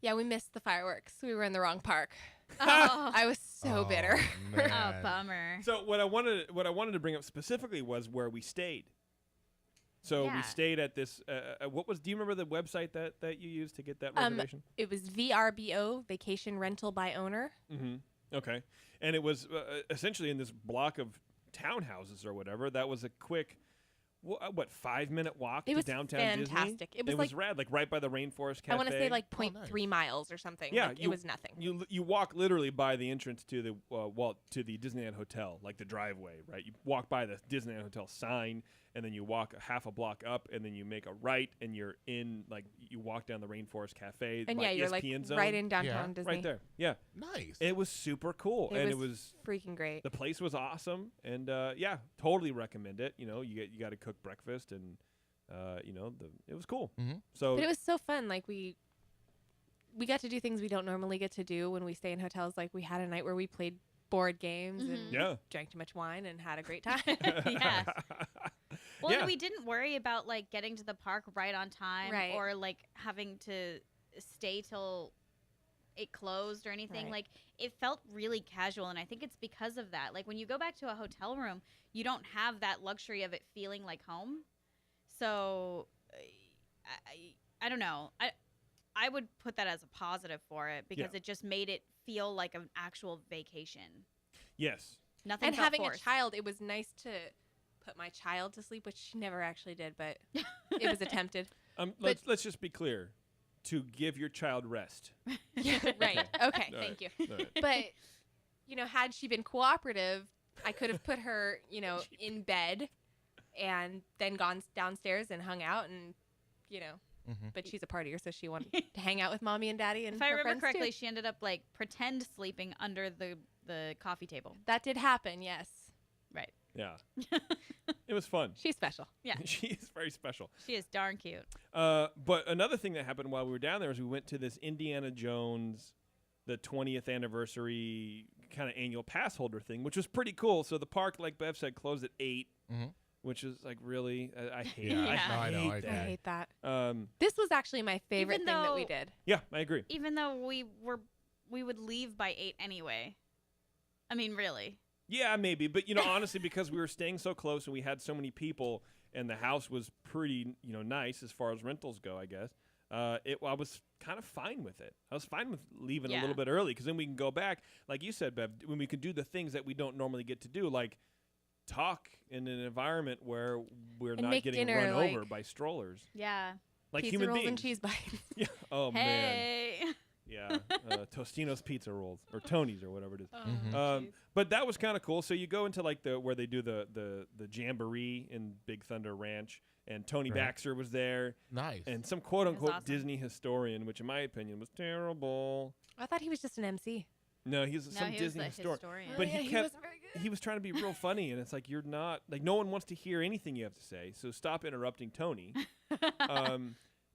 Yeah, we missed the fireworks. We were in the wrong park. Oh. I was so bitter. Oh, Man. bummer. So what I wanted to bring up specifically was where we stayed. So we Yeah. stayed at this. Do you remember the website that you used to get that Um, reservation? It was VRBO, Vacation Rental by Owner. Mm-hmm. Okay, and it was essentially in this block of townhouses or whatever. That was a quick, 5-minute walk It to was downtown Disney. fantastic. It was like, rad, like right by the Rainforest Cafe. I want to say like nice. 0.3 miles or something. Yeah, Like, you- it was nothing. You walk literally by the entrance to the to the Disneyland Hotel, like the driveway, right? You walk by the Disneyland Hotel sign, and then you walk half a block up, and then you make a right, and you're in you walk down the Rainforest Cafe. And by yeah, you're like ESPN zone, right in downtown Yeah. Disney. right there. Yeah, Nice. it was super cool, It and was it was freaking great. the place was awesome, and yeah, totally recommend it. You got to cook breakfast, and it was cool. Mhm. So But it was so fun. Like we got to do things we don't normally get to do when we stay in hotels. Like we had a night where we played board games and yeah. drank too much wine and had a great time. Yes. Well, Yeah. we didn't worry about getting to the park right on time Right. or having to stay till it closed or anything. Right. Like it felt really casual, and I think it's because of that. Like when you go back to a hotel room, you don't have that luxury of it feeling like home. So I don't know. I would put that as a positive for it because Yeah. it just made it feel like an actual vacation. Yes. Nothing And felt having forced. a child, it was nice to put my child to sleep, which she never actually did, but it was attempted. Let's just be clear. To give your child rest. Yeah, right. Okay, All thank right. you. All right. But, had she been cooperative, I could have put her, in bed and then gone downstairs and hung out and, Mhm. but she's a partier, so she wanted to hang out with mommy and daddy and If I her remember friends, too. correctly, she ended up pretend sleeping under the coffee table. That did happen, yes. Right. Yeah. It was fun. She's special. Yeah. She is very special. She is darn cute. But another thing that happened while we were down there is we went to this Indiana Jones, the 20th anniversary kind of annual pass holder thing, which was pretty cool. So the park, like Bev said, closed at 8, Mhm. which is really, I hate Yeah, Yeah. I I know, hate I I do. that. hate that. Um, This was actually my favorite Even thing that we though- did. yeah, I agree. Even though we would leave by 8 anyway. I mean, really. Yeah, maybe. But, honestly, because we were staying so close and we had so many people and the house was pretty, nice as far as rentals go, I guess, I was kind of fine with it. I was fine with leaving a Yeah. little bit early because then we can go back, like you said, Bev, when we can do the things that we don't normally get to do, like talk in an environment where we're And not make getting dinner, run over like- by strollers. Yeah. Like Pizza human rolls beings. and cheese bites. Yeah. Oh, man. Hey. Yeah. Tostino's pizza rolls or Tony's or whatever it is. Mhm. But that was kind of cool. So you go into where they do the jamboree in Big Thunder Ranch, and Tony Right. Baxter was there, Nice. and some quote unquote awesome. Disney historian, which in my opinion was terrible. I thought he was just an MC. No, he's No, some he Disney was the historian. historian. But yeah, he he kept wasn't very good. he was trying to be real funny, and it's like you're not like no one wants to hear anything you have to say. So stop interrupting Tony.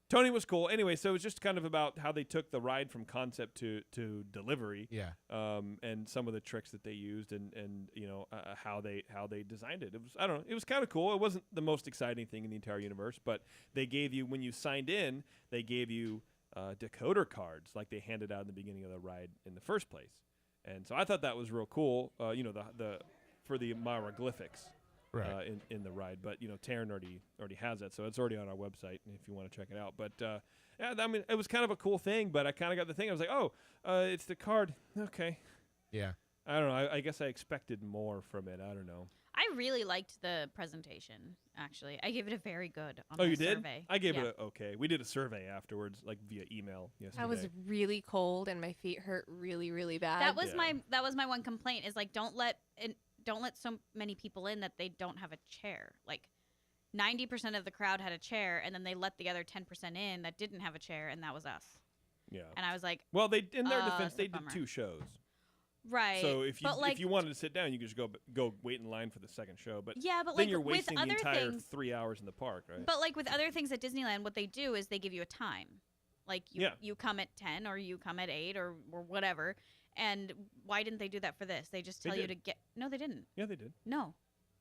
Tony was cool. Anyway, so it was just kind of about how they took the ride from concept to delivery. Yeah. And some of the tricks that they used, and you know how they designed it. It was, I don't know, it was kind of cool. It wasn't the most exciting thing in the entire universe, but they gave you, when you signed in, they gave you decoder cards like they handed out in the beginning of the ride in the first place. And so I thought that was real cool. You know, the for the hieroglyphics. Right. In the ride, but you know, Taren already has that, so it's already on our website if you want to check it out. But yeah, I mean, it was kind of a cool thing. But I kind of got the thing. I was like, oh, it's the card. Okay. Yeah. I don't know. I guess I expected more from it. I don't know. I really liked the presentation. Actually, I gave it a very good on Oh, the you did? survey. I gave Yeah. it a okay. We did a survey afterwards, like via email yesterday. I was really cold and my feet hurt really, really bad. That was Yeah. my one complaint is like don't let so many people in that they don't have a chair. Like 90% of the crowd had a chair, and then they let the other 10% in that didn't have a chair, and that was us. Yeah. And I was like, Well, they in their defense, that's a they did bummer. 2 shows. right. So if you but like, if you wanted to sit down, you could just go wait in line for the second show. But yeah, but then like you're with wasting the other entire things, 3 hours in the park, right? but like with other things at Disneyland, what they do is they give you a time. Like Yeah. you come at 10 or you come at 8 or whatever. And why didn't they do that for this? They just They tell you did. to get. No, they didn't. Yeah, they did. No,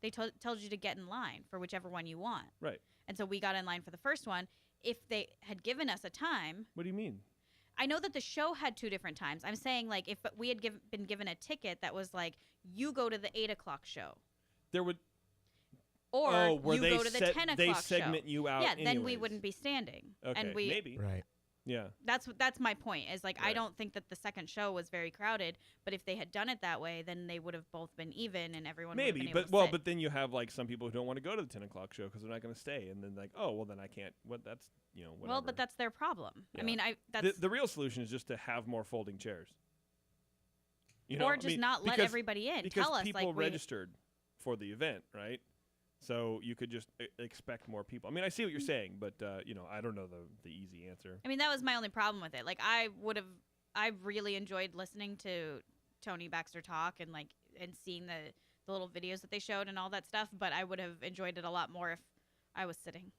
they told you to get in line for whichever one you want. Right. And so we got in line for the first one. If they had given us a time, What do you mean? I know that the show had 2 different times. I'm saying like if we had been given a ticket that was like you go to the 8 o'clock show There would or where you they go to the 10 they o'clock segment show. you out. Yeah, then we anyways. wouldn't be standing. Okay, And we maybe. Right. Yeah. that's my point. Is like I Right. don't think that the second show was very crowded, but if they had done it that way, then they would have both been even and everyone would have Maybe, been able but to well, sit. but then you have like some people who don't want to go to the 10 o'clock show because they're not going to stay, and then like, oh, well, then I can't. What? That's whatever. well, but that's their problem. Yeah. I mean, that's the real solution is just to have more folding chairs. or just not let everybody in. Because Tell us people like registered for the event, right? So you could just expect more people. I mean, I see what you're saying, but I don't know the easy answer. I mean, that was my only problem with it. Like, I really enjoyed listening to Tony Baxter talk and seeing the little videos that they showed and all that stuff. But I would have enjoyed it a lot more if I was sitting.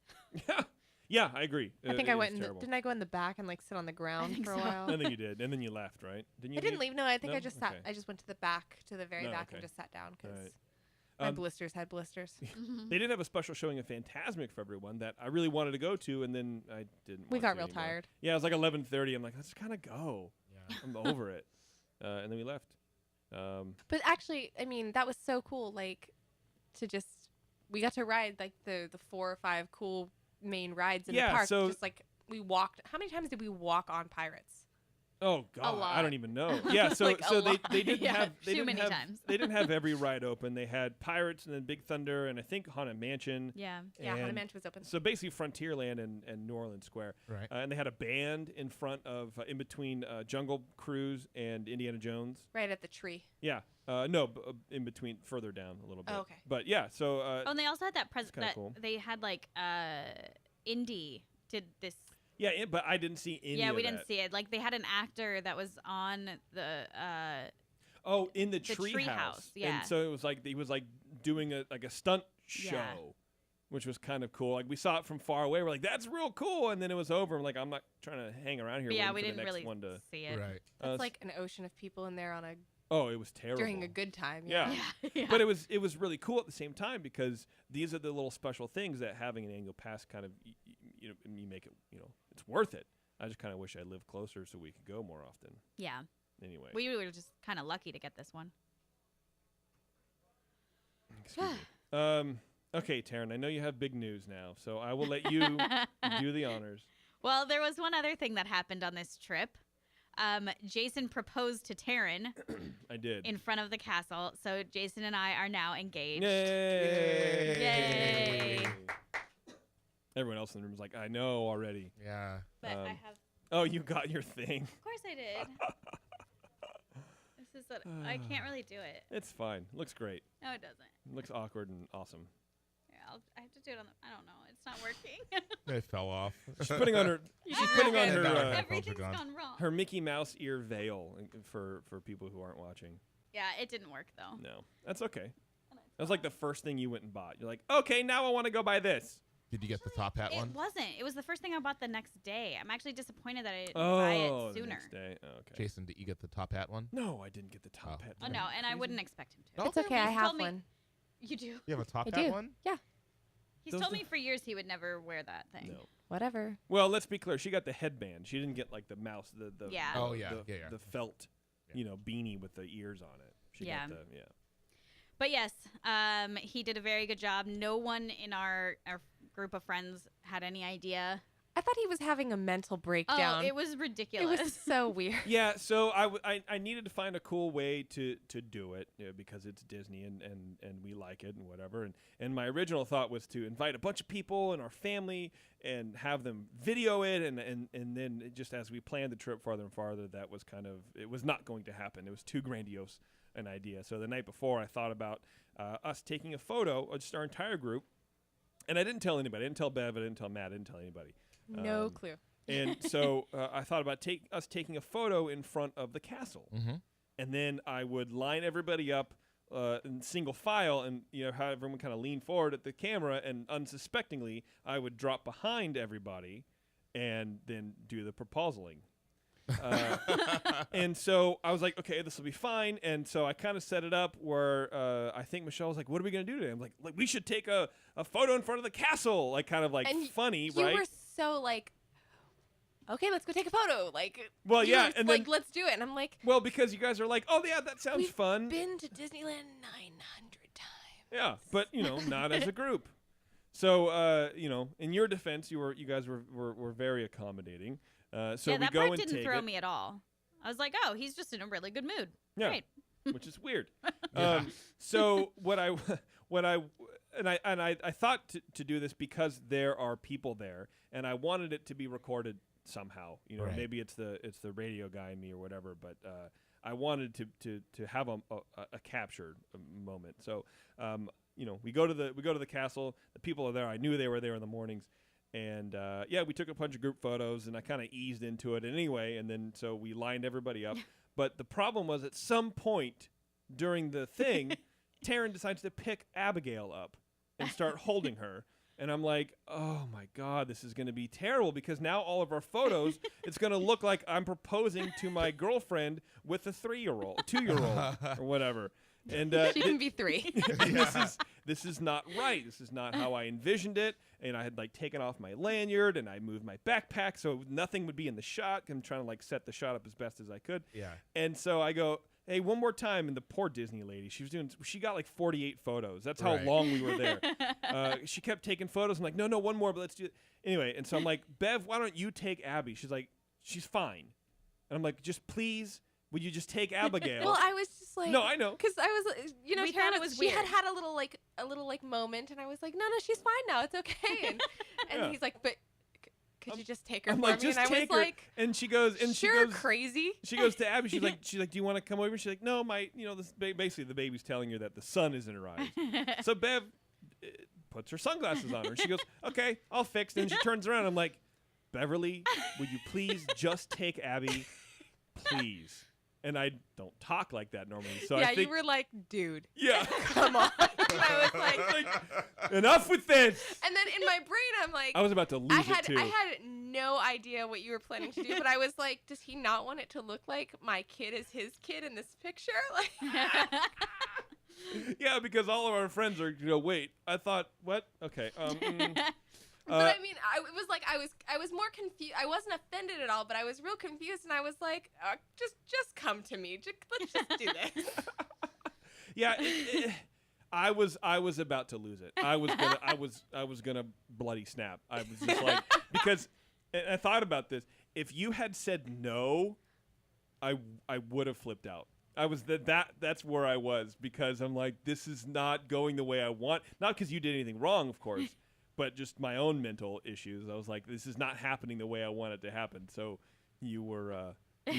Yeah, I agree. I think It I was went. terrible. Didn't I go in the back and like sit on the ground think for a so. while? I think you did, and then you left, right? Didn't you? I didn't leave. No, I think No? I just sat. Okay. I just went to the back, to the very No, back, okay. and just sat down because Alright. my Um, blisters had blisters. They did have a special showing of Fantasmic for everyone that I really wanted to go to, and then I didn't. We want got to real anymore. tired. Yeah, it was like 11:30. I'm like, let's kind of go. Yeah. I'm over it, and then we left. But actually, I mean, that was so cool. Like, we got to ride like the 4 or 5 cool main rides in Yeah, the park. so- Just like we walked. How many times did we walk on Pirates? Oh God, I lot. don't even know. Yeah, so Like, a so they lot. didn't Yeah, have they too didn't many have times. they didn't have every ride open. They had Pirates and then Big Thunder and I think Haunted Mansion. Yeah. Yeah, Haunted And Mansion was open. So basically Frontierland and New Orleans Square. Right. And they had a band in front of in between Jungle Cruise and Indiana Jones. Right at the tree. Yeah. In between, further down a little bit. Oh, okay. But yeah, so Oh, and they also had that kinda that cool. they had like Indy did this. yeah, but I didn't see any. Yeah, of we didn't that. see it. Like they had an actor that was on the Oh, in the The tree tree house. house, yeah. And so it was like he was like doing a stunt show. Yeah. Which was kind of cool. Like we saw it from far away. We're like, "That's real cool," and then it was over. I'm like, "I'm not trying to hang around here." but yeah, waiting we for didn't the next really one to. see it. Right. That's s- like an ocean of people in there on a Oh, it was terrible. during a good time. Yeah. Yeah. But it was really cool at the same time because these are the little special things that having an annual pass kind of you make it it's worth it. I just kind of wish I lived closer so we could go more often. Yeah. Anyway, We were just kind of lucky to get this one. excuse me. Okay, Taren, I know you have big news now, so I will let you do the honors. Well, there was one other thing that happened on this trip. Jason proposed to Taren I did. in front of the castle, so Jason and I are now engaged. Yay! Yay! Everyone else in the room is like, I know already. Yeah. But I Um, have, Oh, you got your thing. of course, I did. This is what I can't really do it. It's fine. Looks great. No, it doesn't. Looks awkward and awesome. Here, I have to do it on the. I don't know. It's not working. They fell off. She's putting on her. She's putting on her. Headphones are Everything's gone. gone wrong. Her Mickey Mouse ear veil for people who aren't watching. Yeah, it didn't work though. No, that's okay. That was like the first thing you went and bought. You're like, okay, now I want to go buy this. Did you get the top hat It one? wasn't. It was the first thing I bought the next day. I'm actually disappointed that I didn't buy it the sooner. next day. Oh, okay. Jason, did you get the top hat one? No, I didn't get the top Oh. hat. Oh no, and I wouldn't expect him to. Oh. It's okay. I He's have told me- one. You do. You have a top I hat do. one? Yeah. He's Those told are- me for years he would never wear that thing. No. Whatever. Well, let's be clear. She got the headband. She didn't get like the mouse, the Yeah. Oh, yeah, the, yeah. the felt, beanie with the ears on it. She Yeah. got the But yes, he did a very good job. No one in our group of friends had any idea. I thought he was having a mental breakdown. Oh, it was It ridiculous. was so weird. Yeah, so I needed to find a cool way to do it because it's Disney and we like it and whatever. And my original thought was to invite a bunch of people and our family and have them video it. And then just as we planned the trip farther and farther, that was it was not going to happen. It was too grandiose an idea. So the night before, I thought about us taking a photo of just our entire group. And I didn't tell anybody. I didn't tell Bev. I didn't tell Matt. I didn't tell anybody. No clue. And so I thought about us taking a photo in front of the castle, and then I would line everybody up in single file, and have everyone kind of lean forward at the camera, and unsuspectingly, I would drop behind everybody, and then do the proposaling. And so I was like, okay, this will be fine. And so I kind of set it up where I think Michelle was like, what are we going to do today? I'm like, we should take a photo in front of the castle, like kind of like And funny, You right? were so like, okay, let's go take a photo. Like, Well, you yeah, were and like, then- let's do it. And I'm like, Well, because you guys are like, oh yeah, that sounds we've fun. been to Disneyland 900 times. Yeah, but not as a group. So in your defense, you guys were very accommodating. So yeah, we that go part and didn't take throw it. me at all. I was like, oh, he's just in a really good mood. Yeah. Great. Which is weird. Yeah. So I thought to do this because there are people there, and I wanted it to be recorded somehow. Right. Maybe it's the radio guy in me or whatever, but I wanted to have a captured moment. So we go to the castle. The people are there. I knew they were there in the mornings. And we took a bunch of group photos, and I kind of eased into it anyway. And then so we lined everybody up. But the problem was at some point during the thing, Taren decides to pick Abigail up and start holding her. And I'm like, oh my God, this is going to be terrible because now all of our photos, it's going to look like I'm proposing to my girlfriend with a 2-year-old or whatever. And She can be 3. this is not right. This is not how I envisioned it. And I had taken off my lanyard and I moved my backpack so nothing would be in the shot. I'm trying to set the shot up as best as I could. Yeah. And so I go, hey, one more time. And the poor Disney lady, she got 48 photos. That's how Right. long we were there. She kept taking photos. I'm like, no, one more, but let's do it. Anyway, and so I'm like, Bev, why don't you take Abby? She's like, she's fine. And I'm like, just please, would you just take Abigail? Well, I was just like, No, I know. because I was, We Taren thought it was she had weird. had a little moment, and I was like, no, she's fine now, it's okay. And Yeah. he's like, but could you just take her I'm for like, me? just And I was take her. like, And she goes, sure, she goes, crazy. she goes to Abby. She's like, do you want to come over? She's like, no, basically the baby's telling her that the sun is in her eyes. So Bev puts her sunglasses on her. She goes, okay, I'll fix. Then she turns around. I'm like, Beverly, would you please just take Abby, please? And I don't talk like that normally. So Yeah, I think, you were like, dude, yeah, come on. And I was like, enough with this. and then in my brain, I'm like, I was about to lose I it too. had no idea what you were planning to do, but I was like, does he not want it to look like my kid is his kid in this picture? Like, Yeah, because all of our friends are, wait, I thought, what? Okay. but I mean, it was like I was more confused. I wasn't offended at all, but I was real confused, and I was like, just come to me. Let's just do this. Yeah, I was about to lose it. I was gonna bloody snap. I was just like, because and I thought about this. If you had said no, I would have flipped out. I was that's where I was, because I'm like, this is not going the way I want. Not because you did anything wrong, of course, but just my own mental issues. I was like, this is not happening the way I want it to happen. So you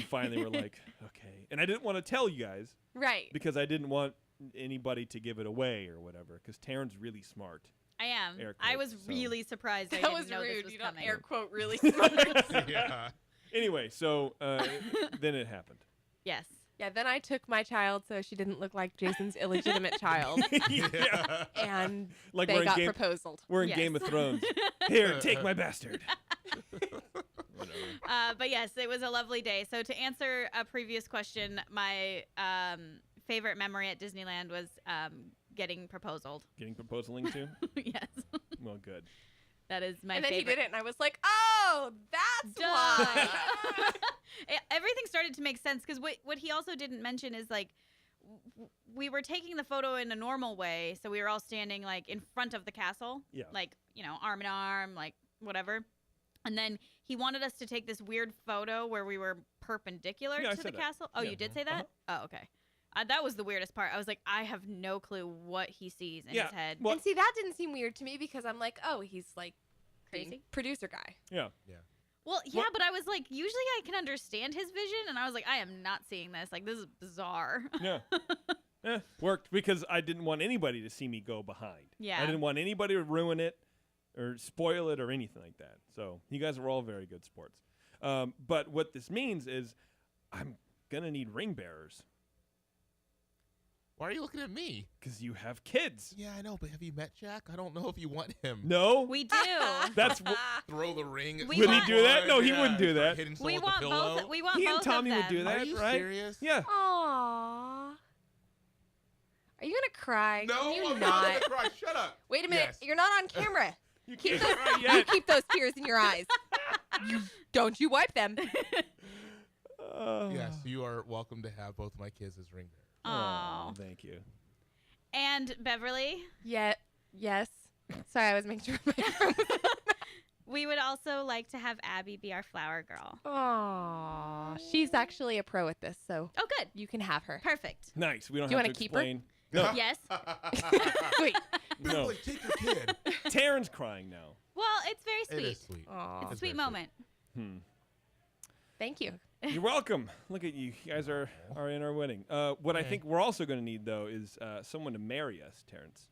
finally were like, okay. And I didn't want to tell you guys Right. because I didn't want anybody to give it away or whatever, because Taren's really smart. I am. Air I quotes, was so. really surprised. I That didn't was know rude. this was You don't coming. air quote really smart. Yeah. Anyway, so then it happened. Yes. Yeah, then I took my child so she didn't look like Jason's illegitimate child, Yeah. and Like they we're in got Game, proposed. we're in Yes. Game of Thrones. Here, take my bastard. But yes, it was a lovely day. So to answer a previous question, my favorite memory at Disneyland was getting proposed. Getting proposaling to? Yes. Well, good. That is my And then favorite. he did it, and I was like, "Oh, that's Duh. why." Everything started to make sense because what he also didn't mention is like we were taking the photo in a normal way, so we were all standing like in front of the castle, Yeah. like arm in arm, like whatever. And then he wanted us to take this weird photo where we were perpendicular Yeah, I to the said that. castle. Oh, Yeah. you did say that? Oh, okay. That was the weirdest part. I was like, I have no clue what he sees in Yeah, his head. well- And see, that didn't seem weird to me because I'm like, "Oh, he's like being Crazy? producer guy." Yeah. Well, yeah, but I was like, usually I can understand his vision, and I was like, I am not seeing this. Like, this is bizarre. Yeah. Worked because I didn't want anybody to see me go behind. Yeah. I didn't want anybody to ruin it or spoil it or anything like that. So you guys were all very good sports. But what this means is I'm going to need ring bearers Why are you looking at me? because you have kids. Yeah, I know, but have you met Jack? I don't know if you want him. No? We do. That's what. Throw the ring. At We Would he want- do that? No, he Yeah, wouldn't do start that. hitting someone we with want the pillow. both. We want He both and Tommy of would them. do that, Are you right? serious? Yeah. Aww. Are you gonna cry? No, Can you I'm not? not gonna cry. Shut up. Wait a minute. Yes. You're not on camera. You Keep can't those, cry you yet. keep those tears in your eyes. Don't you wipe them? Yes, you are welcome to have both my kids as ring bearers. Aw. Thank you. And Beverly, Yeah. Yes. Sorry, I was making sure. we would also like to have Abby be our flower girl. Aww. She's actually a pro at this, so Oh, good. you can have her. Perfect. Nice. We don't Do you have wanna to keep her? explain. No. Yes. Wait. No. Beverly, take your kid. Taren's crying now. Well, it's very It sweet. is sweet. Aw. It's a It's sweet very moment. Thank you. You're welcome. Look at you. You guys are in our wedding. What I Okay. think we're also going to need, though, is someone to marry us, Terrence.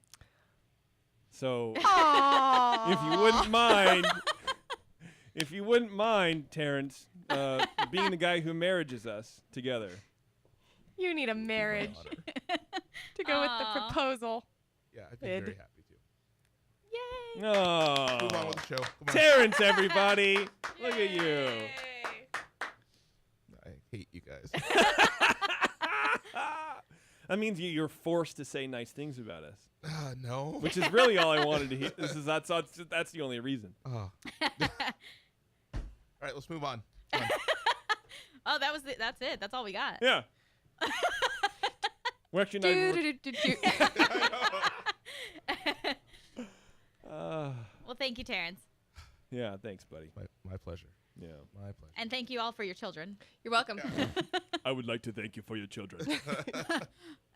So Aww. if you wouldn't mind, Terrence, being the guy who marriages us together. You need a marriage Honor. to go with Aw. the proposal. Yeah, I'd be Id. very happy to. Yay. Oh, Move on with the show. Come on. Terrence, everybody. Look at you. Yay. I hate you guys. That means you're forced to say nice things about us, No. which is really all I wanted to hear. That's the only reason. Oh. All right, let's move on. Come on. Oh, that's it. That's all we got. Yeah. We're actually not even. Do-do-do-do-do. Well, thank you, Terrence. Yeah, thanks, buddy. My pleasure. Yeah. My pleasure. And thank you all for your children. You're welcome. I would like to thank you for your children.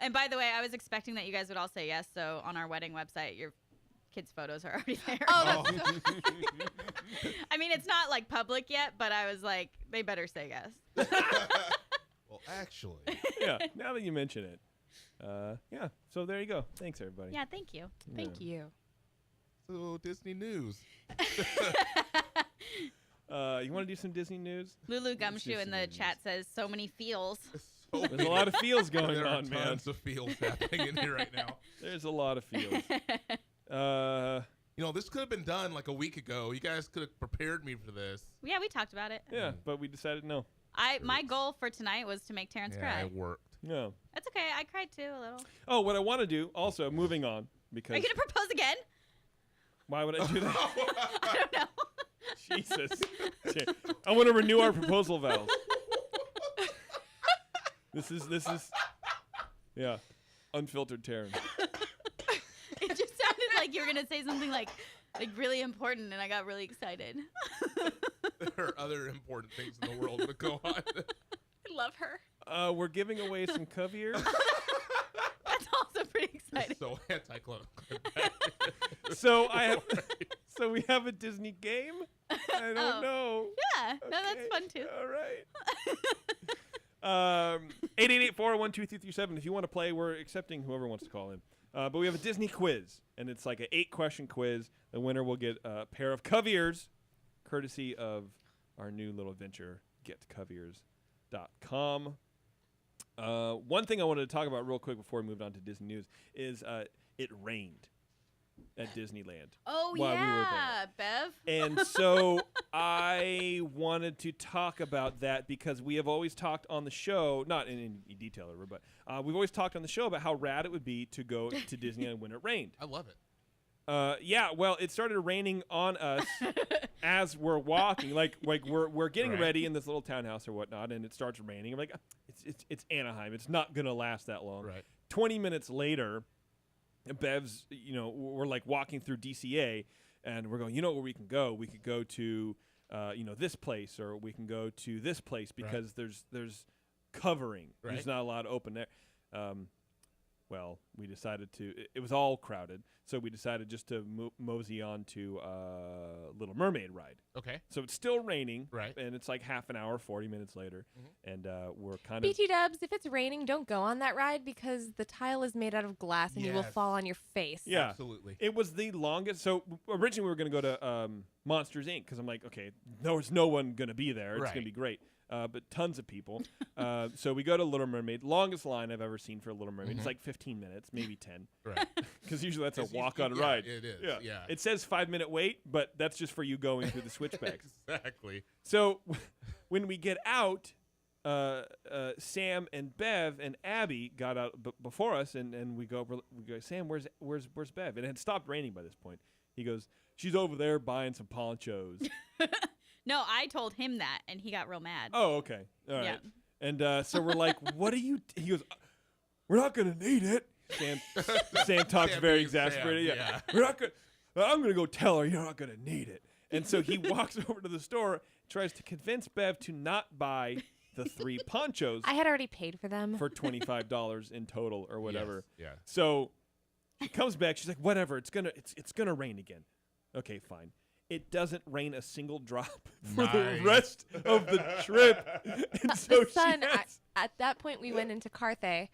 And by the way, I was expecting that you guys would all say yes. So on our wedding website, your kids' photos are already there. Oh, Oh. I mean, it's not like public yet, but I was like, they better say yes. Well, actually, Yeah, now that you mention it. Yeah, so there you go. Thanks, everybody. Yeah, thank you. Thank you. so Disney news. You want to do some Disney news? Lulu do Gumshoe in some the news. chat says so many feels. So There's a lot of feels going there are on, man. tons of feels happening in here right now. There's a lot of feels. You know, this could have been done like a week ago. You guys could have prepared me for this. Yeah, we talked about it. Yeah, but we decided no. My goal for tonight was to make Terrence Yeah, cry. it worked. No. That's okay. I cried too a little. Oh, what I want to do, also, moving on, because Are you gonna propose again? why would I do that? I don't know. Jesus. Okay. I want to renew our proposal vows. This is, yeah, unfiltered Taren. It just sounded like you were gonna say something like really important, and I got really excited. There are other important things in the world that go on. I love her. We're giving away some Covier. That's also pretty exciting. So anticlimactic. So we have a Disney game. I don't Oh. know. Yeah, no, that's Okay, fun too. All right. 888-401-2337. If you want to play, we're accepting whoever wants to call in. But we have a Disney quiz, and it's like an 8-question quiz. The winner will get a pair of Cove ears, courtesy of our new little venture, getcoveears.com. One thing I wanted to talk about real quick before we moved on to Disney news is it rained at Disneyland. Oh, while we were yeah, Bev. And so I wanted to talk about that because we have always talked on the show, not in any detail ever, but we've always talked on the show about how rad it would be to go to Disneyland when it rained. I love it. Yeah, well, it started raining on us as we're walking. Like we're getting Right. ready in this little townhouse or whatnot, and it starts raining. I'm like, it's Anaheim. It's not gonna last that long. Right. 20 minutes later, Bev's, we're like walking through DCA, and we're going, where we can go? We could go to, this place, or we can go to this place because there's covering. Right. There's not a lot open there. Well, we decided it was all crowded, so we decided just to mosey on to Little Mermaid ride. Okay. So it's still raining, Right. and it's like half an hour, 40 minutes later, and we're kind of... BT Dubs, if it's raining, don't go on that ride because the tile is made out of glass and you will Yes. fall on your face. Yeah. Absolutely. It was the longest. So originally we were going to go to Monsters, Inc. because I'm like, okay, there's no one going to be there. It's Right. going to be great. But tons of people. So we go to Little Mermaid. Longest line I've ever seen for a Little Mermaid. It's like 15 minutes, maybe 10. Right. Because usually that's a It's walk usually- on yeah, ride. it is, yeah. It says 5-minute wait, but that's just for you going through the switchbacks. Exactly. So when we get out, Sam and Bev and Abby got out before us, and we go, Sam, where's Bev? And it had stopped raining by this point. He goes, she's over there buying some ponchos. No, I told him that, and he got real mad. Oh, okay. All right. Yeah. And so we're like, what are you... He goes, we're not going to need it. Sam talks Sam very being Sam, exasperated. yeah. We're not going I'm going to go tell her you're not going to need it. And so he walks over to the store, tries to convince Bev to not buy the 3 ponchos I had already paid for them. for $25 in total or whatever. Yes. Yeah. So she comes back. She's like, whatever. It's gonna rain again. Okay, fine. It doesn't rain a single drop for the Nice. rest of the trip. And so the sun, she has, at that point, we went into Carthay.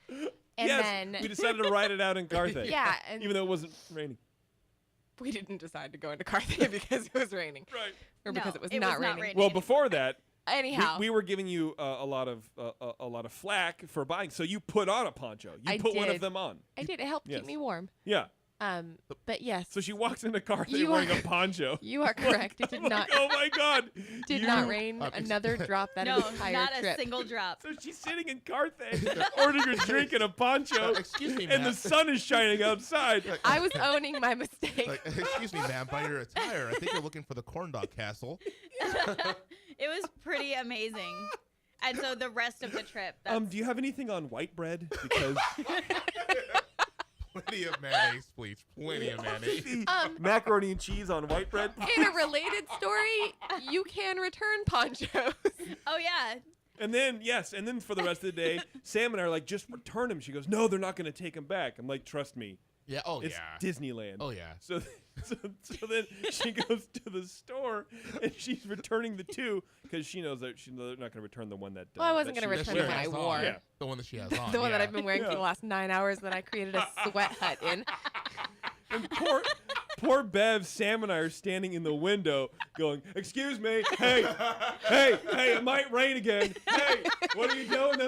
And yes, then we decided to ride it out in Carthay. Yeah, and even though it wasn't raining. we didn't decide to go into Carthay because it was raining. Right. Or No, because it was it not was not raining. raining. Well, anymore. before that, Anyhow. we were giving you a lot of flack for buying. So you put on a poncho. You I put one of did. them on. I did. It helped Yes. keep me warm. Yeah. But yes. So she walks into Carthay You wearing are- a poncho. You are correct. It did I'm not like, oh my God. did You- not rain Okay. another drop that No, entire not trip. a single drop. So she's sitting in Carthay, ordering a drink and a poncho, Excuse me, and ma'am. the sun is shining outside. I was owning my mistake. Like, excuse me, ma'am. By your attire, I think you're looking for the corn dog castle. It was pretty amazing. And so the rest of the trip, Do you have anything on white bread? Because Plenty of mayonnaise, please. Plenty of mayonnaise. macaroni and cheese on white bread. In a related story, you can return ponchos. oh yeah, And then for the rest of the day, Sam and I are like, just return them. She goes, no, they're not going to take them back. I'm like, trust me, Yeah. Oh, it's yeah. Disneyland. Oh, yeah. So then she goes to the store and she's returning the 2 because she knows that they're not going to return the one that. Well, I wasn't that gonna she return was the one I wearing. wore. Yeah. The one that she has on. The one that yeah. I've been wearing for Yeah. the last 9 hours that I created a sweat hut in. And poor Bev, Sam and I are standing in the window going, excuse me, hey, it might rain again. Hey, what are you doing?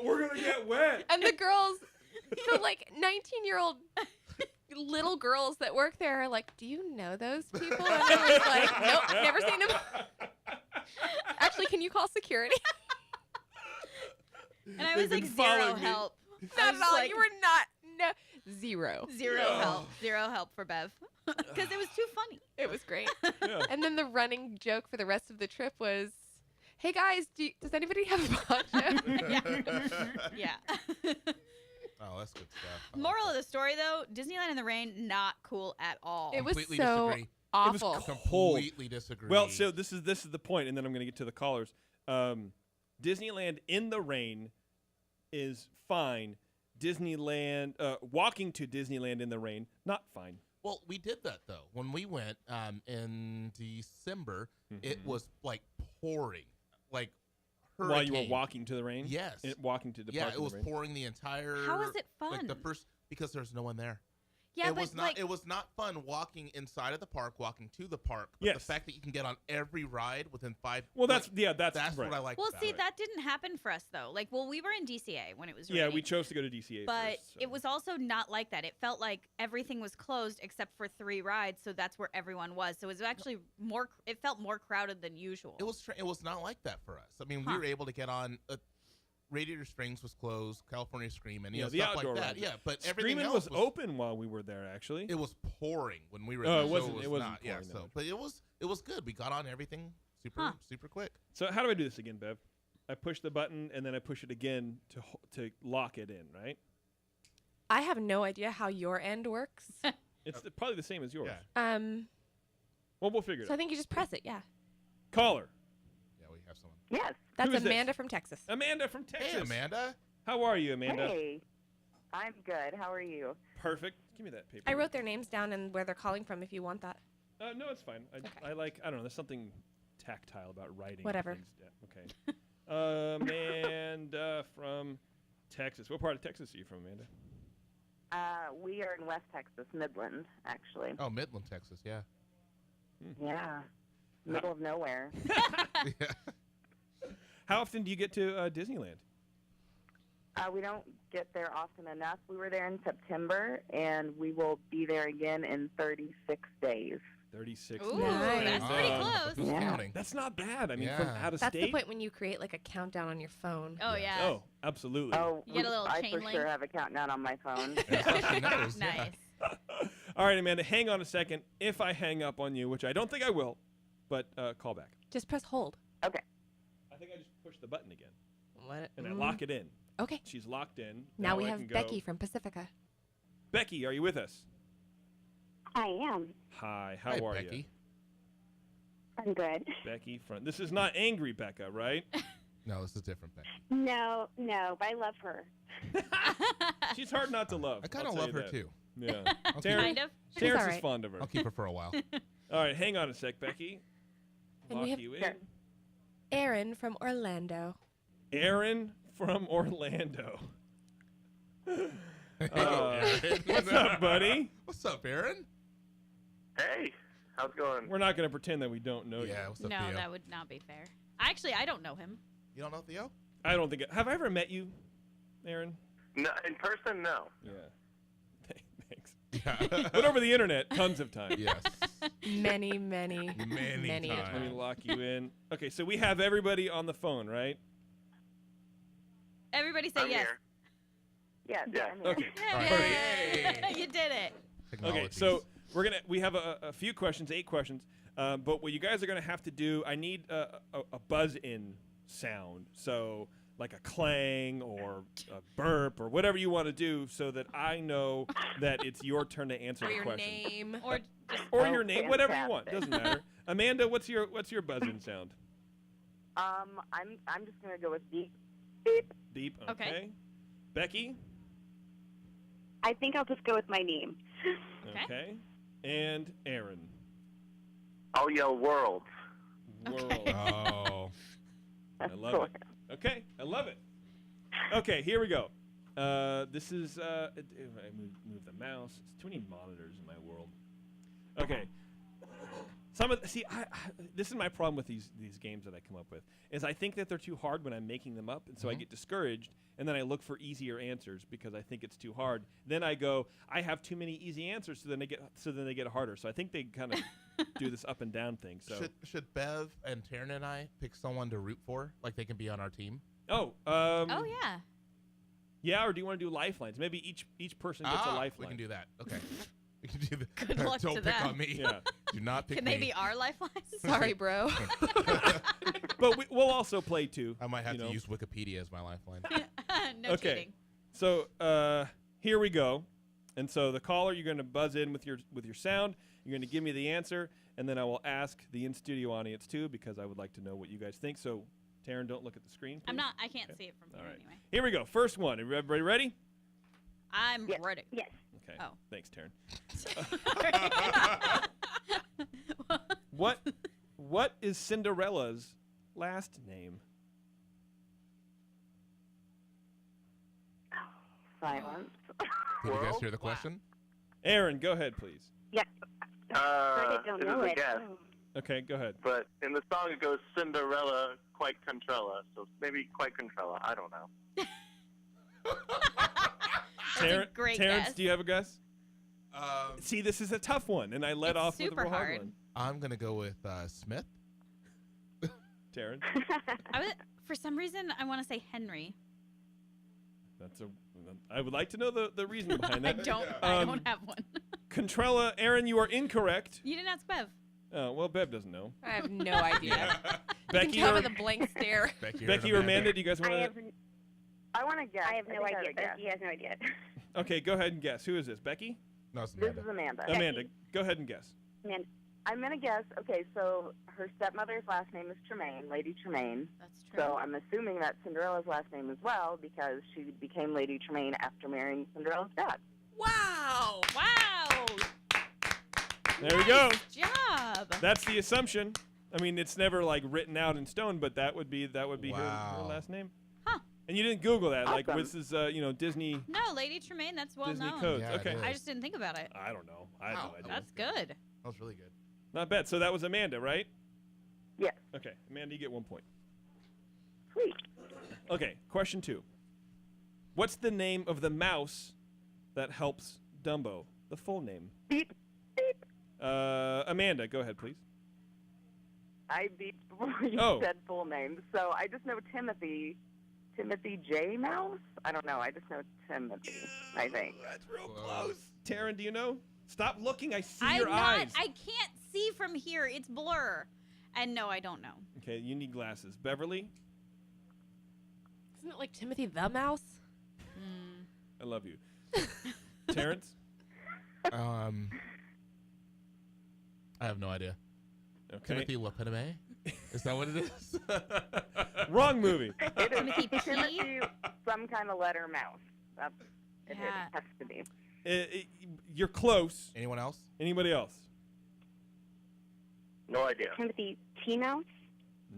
We're going to get wet. And the girls, like 19-year-old little girls that work there are like, do you know those people? And I was like, nope, never seen them. Actually, can you call security? and I They've was been like zero following me. help. I Not was at all. like, You were not. No. Zero. Zero help for Bev because it was too funny. It was great. Yeah. And then the running joke for the rest of the trip was, hey guys, does anybody have a poncho? Yeah. Oh, that's good stuff. Moral of the story though, Disneyland in the rain not cool at all. It was Completely so disagree. awful. cold. Completely disagree. Well, so this is the point, and then I'm going to get to the callers. Disneyland in the rain is fine. Disneyland, walking to Disneyland in the rain, not fine. Well, we did that though. When we went in December, it was like pouring, like hurricane. While you were walking to the rain? Yes. Walking to the Yeah, park it in was the rain. pouring the entire. How is it fun? Like the first because there's no one there. Yeah, it but was not. like, It was not fun walking inside of the park, walking to the park. But Yes. the fact that you can get on every ride within 5. Well, like, that's that's right. what I like. Well, about see, it. that didn't happen for us though. Like, well, we were in DCA when it was Yeah, raining, we chose to go to DCA but first, so. it was also not like that. It felt like everything was closed except for 3 rides, so that's where everyone was. So it was actually more. It felt more crowded than usual. It was. It was not like that for us. I mean, Huh. we were able to get on. Radiator Springs was closed. California Screamin', Yeah, know, the stuff outdoor like that. rides. Yeah, but everything Screamin' else was open while we were there, actually. It was pouring when we were. Oh, there, it so wasn't- it wasn't not. Yeah, pouring that so much. but it was good. We got on everything super quick. So how do I do this again, Bev? I push the button and then I push it again to lock it in, right? I have no idea how your end works. It's probably the same as yours. Yeah. Well, we'll figure it So I out. think you just press it. Yeah. Caller, Yeah, we have someone. Yes. That's Who is this? Amanda from Texas. Amanda from Texas. Hey, Amanda. How are you, Amanda? Hey. I'm good. How are you? Perfect. Give me that paper. I wrote their names down and where they're calling from if you want that. No, it's fine. I don't know. There's something tactile about writing. Whatever. Things down. Okay. Amanda from Texas. What part of Texas are you from, Amanda? We are in West Texas, Midland, actually. Oh, Midland, Texas. Yeah. Yeah. Middle of nowhere. Yeah. How often do you get to Disneyland? We don't get there often enough. We were there in September, and we will be there again in 36 days. 36 Ooh, days. that's pretty Um, close. Who's Yeah. counting? That's not bad. I mean, from Yeah. out of That's state. the point when you create like a countdown on your phone. Oh yeah. Oh, absolutely. Oh, You get a little I chain for link? sure have a countdown on my phone. That's how she knows. Yeah. Nice. All right, Amanda, hang on a second. If I hang up on you, which I don't think I will, but call back. Just press hold. Okay. I think I just push the button again, What? and I lock it in. Okay. She's locked in. Now we I have can go. Becky from Pacifica. Becky, are you with us? I am. Hi, how Hi, are Becky. you? I'm good. Becky from. This is not angry Becca, right? No, this is different, Becky. No, but I love her. She's hard not to love. I kind I'll of tell love you her that. too. Yeah. I'll Taren, Kind of. Terrence all is right. fond of her. I'll keep her for a while. All right, hang on a sec, Becky. And Lock we have- you in. Sure. Aaron from Orlando. Aaron from Orlando. Aaron. What's up, buddy? What's up, Aaron? Hey, how's it going? We're not going to pretend that we don't know you. Yeah, what's up, No, Theo? that would not be fair. Actually, I don't know him. You don't know Theo? I don't think. Have I ever met you, Aaron? No, in person, no. Yeah. Thanks. Yeah. But over the internet, tons of times. Yes. Many, many, Many a times. Let me time. lock you in. Okay, so we have everybody on the phone, right? Everybody say I'm yes. here. Yes. Yeah. I'm here. Okay. Yay! You did it. Okay, Technologies. so we have a few questions, 8 questions. But what you guys are gonna have to do, I need a buzz in sound. So like a clang or a burp or whatever you want to do, so that I know that it's your turn to answer Or the your question. name. Or just Or Oh, your name, whatever you want. fantastic. Doesn't matter. Amanda, what's your buzz in sound? I'm just gonna go with beep. Beep. Beep. Okay. Okay. Becky. I think I'll just go with my name. Okay. Okay. And Aaron. I'll yell world. World. Oh. I love it. Okay, I love it. Okay, here we go. This is I move the mouse. It's too many monitors in my world. Okay. This is my problem with these games that I come up with, is I think that they're too hard when I'm making them up, and so I get discouraged, and then I look for easier answers because I think it's too hard. Then I go, I have too many easy answers, so then they get harder. So I think they kind of do this up and down thing. So Should Bev and Taren and I pick someone to root for? Like they can be on our team? Oh yeah. Yeah, or do you want to do lifelines? Maybe each person gets a lifeline. We can do that. Okay. We can do that. Good luck Don't to pick them. on me. Yeah. Do not pick Can me. they be our lifelines? Sorry, bro. But we'll also play too. I might have you to know. use Wikipedia as my lifeline. No Okay. cheating. So here we go. And so the caller, you're going to buzz in with your sound. You're going to give me the answer, and then I will ask the in-studio audience too, because I would like to know what you guys think. So, Taren, don't look at the screen, I'm please. not. I can't Okay. see it from All here right. anyway. Here we go. First one. Everybody ready? I'm Yes. ready. Yes. Okay. Oh. Thanks, Taren. What is Cinderella's last name? Silence. Did you guys World? hear the Wow. question? Aaron, go ahead, please. Yeah. I don't this know is a it. guess, Okay, go ahead. but in the song it goes Cinderella, quite Contrella, so maybe quite Contrella. I don't know. That's a great Terrence, guess. do you have a guess? See, this is a tough one, and I let It's off with a super real hard hard. one. I'm gonna go with Smith. Terrence, For some reason, I want to say Henry. I would like to know the reason behind I that. don't have one. Contrella, Aaron, you are incorrect. You didn't ask Bev. Oh, well, Bev doesn't know. I have no idea. You Becky can tell or, by the blank stare. Becky or Amanda, do you guys want I want to guess. I have no think I idea. a guess. He has no idea. Okay, go ahead and guess. Who is this? Becky? No, it's This Amanda. is Amanda. Amanda, go ahead and guess. Man, I'm going to guess, okay, so her stepmother's last name is Tremaine, Lady Tremaine. That's true. So I'm assuming that's Cinderella's last name as well because she became Lady Tremaine after marrying Cinderella's dad. Wow. Wow. There we go. Nice job. That's the assumption. I mean, it's never like written out in stone, but that would be her Wow. last name. Huh. And you didn't Google that, like Awesome. this is Disney No, Lady Tremaine, that's well Disney known. codes. Yeah, it okay, is. I just didn't think about it. I don't know. I have no Wow. idea. That's good. That was really good. Not bad. So that was Amanda, right? Yes. Okay, Amanda, you get 1 point. Sweet. Okay, question 2. What's the name of the mouse that helps Dumbo? The full name. Beep, beep. Amanda, go ahead, please. I beeped before you Oh. said full name. So I just know Timothy J. Mouse? I don't know. I just know Timothy, I think. That's real Close. Taryn, do you know? Stop looking. I see I'm your not. eyes. I can't see from here. It's blur. And no, I don't know. Okay, you need glasses. Beverly, Isn't it like Timothy the Mouse? I love you. Terrence? I have no idea. Okay. Timothy Lepiname? Is that what it is? Wrong movie. It is Timothy P? Timothy, some kind of letter mouse. That's it. Yeah. It has to be. You're close. Anyone else? Anybody else? No idea. Timothy T Mouse?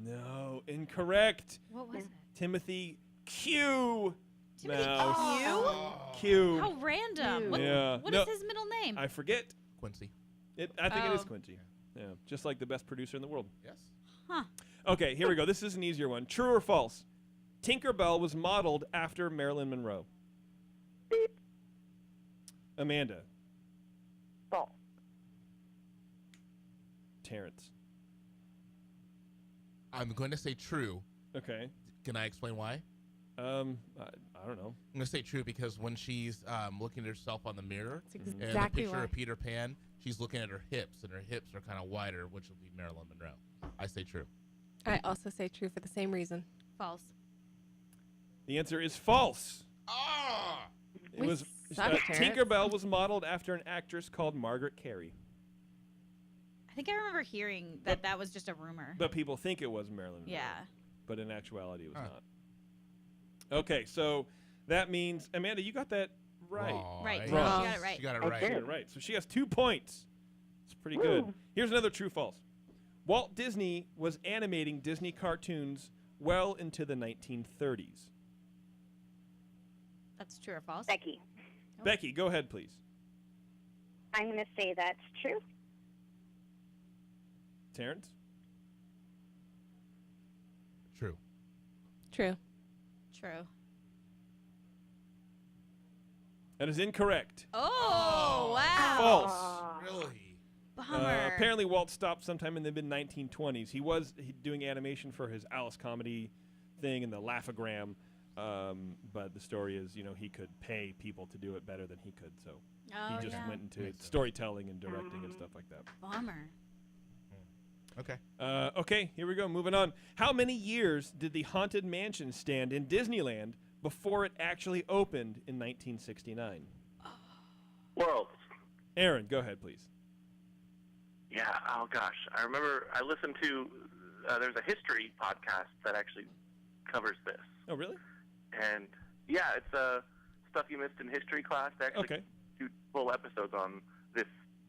No, incorrect. What was it? Timothy Q. Timothy Mouse. Oh. Q. How random. What, Yeah. what No, is his middle name? I forget. Quincy. I think it is Oh. Quincy. Yeah, just like the best producer in the world. Yes. Huh. Okay, here we go. This is an easier one. True or false? Tinkerbell was modeled after Marilyn Monroe. Amanda. False. Terrence. I'm going to say true. Okay. Can I explain why? I don't know. I'm going to say true because when she's looking at herself on the mirror, That's and the exactly picture why. of Peter Pan, she's looking at her hips, and her hips are kind of wider, which will be Marilyn Monroe. I say true. I also say true for the same reason. False. The answer is false. Ah! It We was suck, Terrence. Tinkerbell was modeled after an actress called Margaret Carey, I think I remember hearing that was just a rumor. but people think it was Marilyn Monroe. Yeah. But in actuality, it was Huh. not. Okay, so that means Amanda, you got that right. Right. Wrong. She got it right. She got it I right. did. You got it right. So she has 2 points. It's pretty good. Woo. Here's another true false. Walt Disney was animating Disney cartoons well into the 1930s. That's true or false? Becky. Becky, go ahead, please. I'm going to say that's true. Terrence? True. True. True. That is incorrect. Oh, wow. False. Really? Bummer. Apparently, Walt stopped sometime in the mid-1920s. He was doing animation for his Alice comedy thing and the Laugh-O-Gram, but the story is, he could pay people to do it better than he could, so Oh, he just yeah. went into Makes sense. storytelling and directing and stuff like that. Bummer. Okay. Okay, here we go. Moving on. How many years did the Haunted Mansion stand in Disneyland before it actually opened in 1969? World. Aaron, go ahead, please. Yeah, oh gosh. I remember I listened to, there's a history podcast that actually covers this. Oh, really? And yeah, it's stuff you missed in history class. They actually Okay. do full episodes on this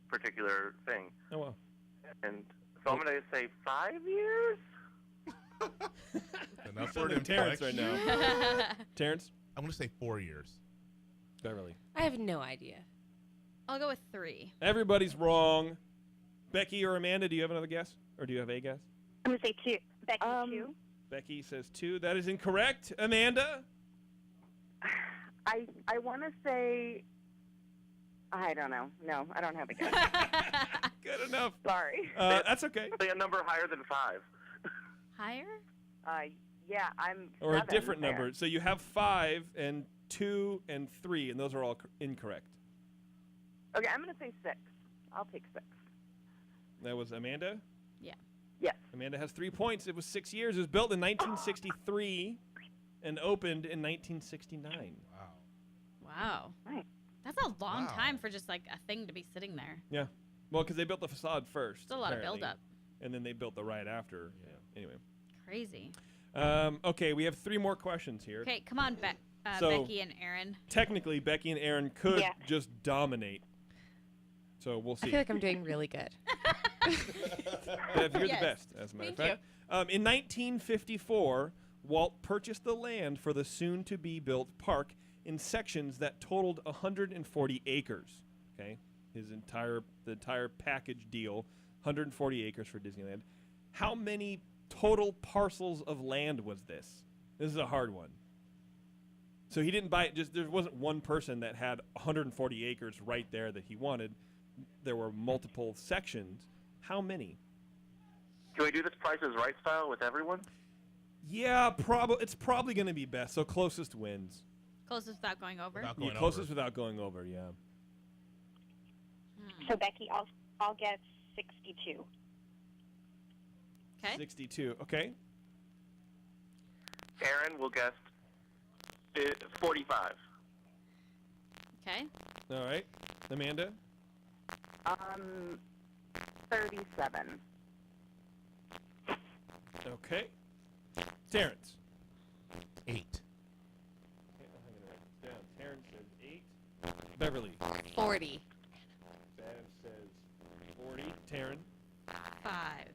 particular thing. Oh, wow. And so I'm going to say 5 years? Enough Sound for like Terrence right now. Terrence? I'm going to say 4 years. Beverly. I have no idea. I'll go with 3. Everybody's wrong. Becky or Amanda, do you have another guess? Or do you have a guess? I'm going to say 2. Becky, 2. Becky says 2. That is incorrect. Amanda? I want to say, I don't know. No, I don't have a guess. Good enough. Sorry. That's okay. Say a number higher than 5. Higher? Yeah, I'm. Or a 7 different there. number. So you have 5 and 2 and 3, and those are all incorrect. Okay, I'm going to say 6. I'll take 6. That was Amanda? Yes. Amanda has 3 points. It was 6 years. It was built in 1963 and opened in 1969. Wow. Wow. Right. That's a long Wow. time for just like a thing to be sitting there. Yeah. Well, because they built the facade first. It's a lot apparently, of build-up. And then they built the ride after. Yeah. Anyway. Crazy. Okay, we have 3 more questions here. Okay, come on, So- Becky and Aaron. Technically, Becky and Aaron could Yeah. just dominate. So we'll I see. feel like I'm doing really good. Bev, you're Yes. the best, as a matter of Thank fact. In 1954, Walt purchased the land for the soon-to-be-built park in sections that totaled 140 acres. Okay, the entire package deal, 140 acres for Disneyland. How many total parcels of land was this? This is a hard one. So he didn't buy it. There wasn't one person that had 140 acres right there that he wanted. There were multiple sections. How many? Can we do this Price is Right style with everyone? Yeah, it's probably going to be best. So closest wins. Closest without going over. Without Yeah, going closest over. without going over. Yeah. So, Becky, I'll get 62. Okay. 62. Okay. Aaron will guess 45. Okay. All right. Amanda. 37. Okay. Terrence. 8. Okay, I'm gonna write this down. Terrence says 8. Beverly. 40. Bev says 40. Taryn. 5.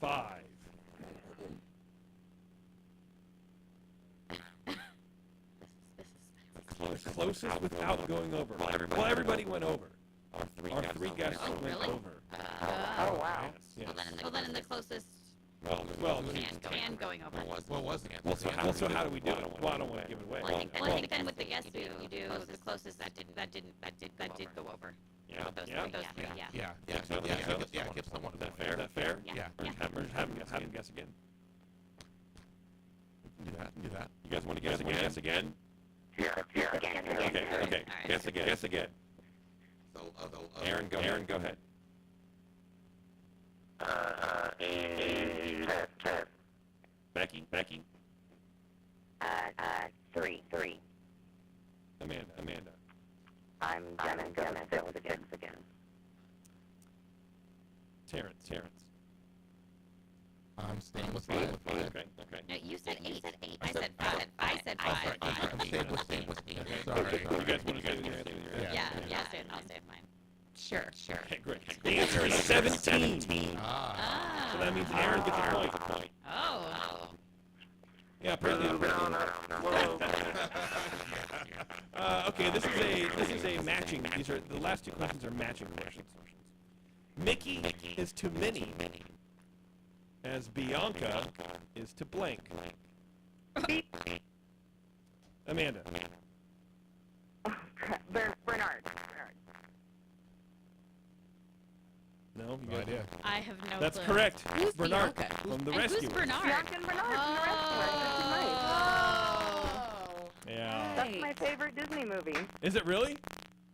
5. Closest without going over. Well, everybody went over. Our three guests Oh, went really? over. Oh, wow. Yes. Well, then in the closest Well, and going over. What was the well, so how do we do it? Well, I don't want to give it away. Well, I think then with the guests you do the closest that did go over. Yeah. Those Yeah. three, yeah. Give someone. Is that fair? Is that fair? Yeah. Yeah. Have them guess again. Do that. You guys want to guess again? Yeah. Again. Okay. All right. Guess again. So, Aaron, go ahead. 10. Becky. 3. Amanda. I'm gonna go with again. Terrence. I'm staying with 5. Okay. No, you said 8. I said 5. I said 5. I'm staying with 8. Okay. Sorry. You guys want to stay with your answer? Yeah, I'll say mine. Sure. Okay, great. The answer is 17. Ah. So that means Aaron gets a point. Oh. Yeah, apparently. Okay, this is a matching. The last 2 questions are matching questions. Mickey is to Minnie, as Bianca is to blank. Amanda. Oh, crap. Bernard. No, you No got idea. I have no That's clue. correct. Who's Bernard Bianca? from the And Rescue. who's Bernard? Bianca and Bernard from the Rescuers. Oh. Yeah. That's my favorite Disney movie. Is it really?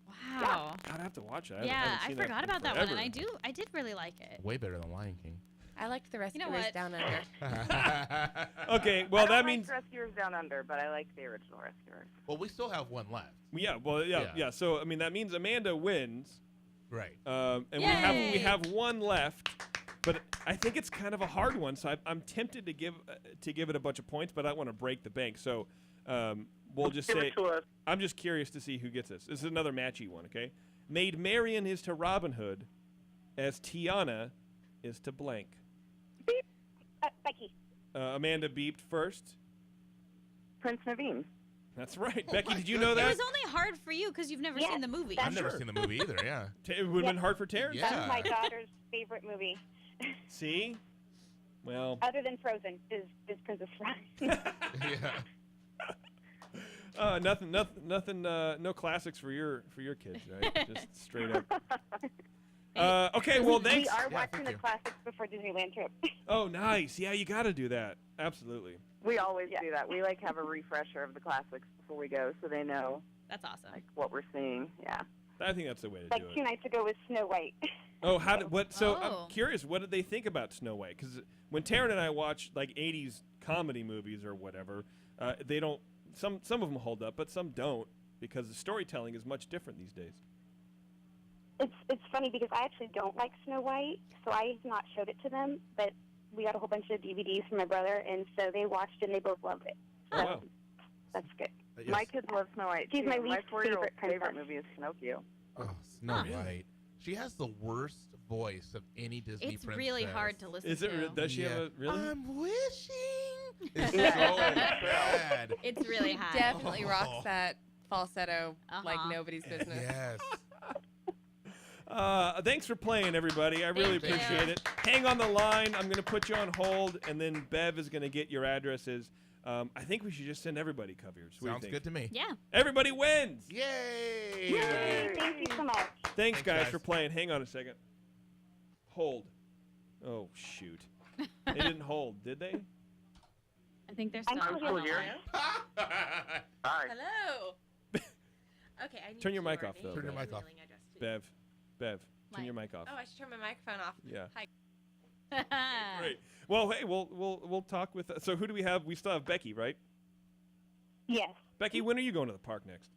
Wow. God, I have to watch it. Yeah, haven't I seen forgot in about that one, and forever. I did really like it. Way better than Lion King. I liked the Rescuers what? Down Under. Okay, well I don't that means like Rescuers Down Under, but I like the original Rescuers. Well, we still have one left. yeah. So I mean that means Amanda wins. Right. And we Yay! have one left, but I think it's kind of a hard one. So I'm tempted to give it a bunch of points, but I don't want to break the bank. So we'll just Give say it to us. I'm just curious to see who gets this. This is another matchy one. Okay, Maid Marian is to Robin Hood, as Tiana is to blank. Becky. Amanda beeped first. Prince Naveen. That's right. Becky, did you know It that? was only hard for you because you've never Yes, seen the movie. that's I've never Sure. seen the movie either. Yeah. It would have been hard for Taren. Yeah. That's my daughter's favorite movie, See? Well, other than Frozen, is Princess Bride. Yeah. nothing, no classics for your kids, right? Just straight up. Okay, well, We thanks. are Yeah, watching thank the you. classics before Disneyland trip. Oh, nice. Yeah, you got to do that. Absolutely. We always Yeah. do that. We have a refresher of the classics before we go, so they know That's awesome. what we're seeing. Yeah. I think that's the way to Like do 2 it. nights ago was Snow White. Oh, So Oh. I'm curious. What did they think about Snow White? Because when Taren and I watch like '80s comedy movies or whatever, they don't. Some of them hold up, but some don't because the storytelling is much different these days. It's funny because I actually don't like Snow White, so I have not showed it to them, but we got a whole bunch of DVDs from my brother, and so they watched it and they both loved it. Oh, So wow. that's good. Yes. My kids love Snow White. She's too. my least 4-year-old's favorite favorite princess. movie is Pinocchio. Oh, Snow White. She has the worst voice of any Disney It's princess. really hard to listen Is it? to. Does she have a really? I'm wishing. It's Yeah. so bad. It's really high. Definitely Oh. rocks that falsetto like Uh-huh. nobody's business. Yes. Thanks for playing, everybody. I really Thank you. appreciate it. Hang on the line. I'm going to put you on hold, and then Bev is going to get your addresses. I think we should just send everybody covers. What do you Sounds think? good to me. Yeah. Everybody wins. Yay! Yay! Thank you so much. Thanks, Thanks, guys, guys. for playing. Hang on a second. Hold. Oh, shoot. They didn't hold, did they? I think they're I'm still still on the here. line. Hi. Hello. Okay, I need Turn your mic off, though. Turn your mic off. Bev, turn your mic off. Oh, I should turn my microphone off. Yeah. Hi. Great. Well, hey, we'll talk with. So who do we have? We still have Becky, right? Yes, Becky, when are you going to the park next?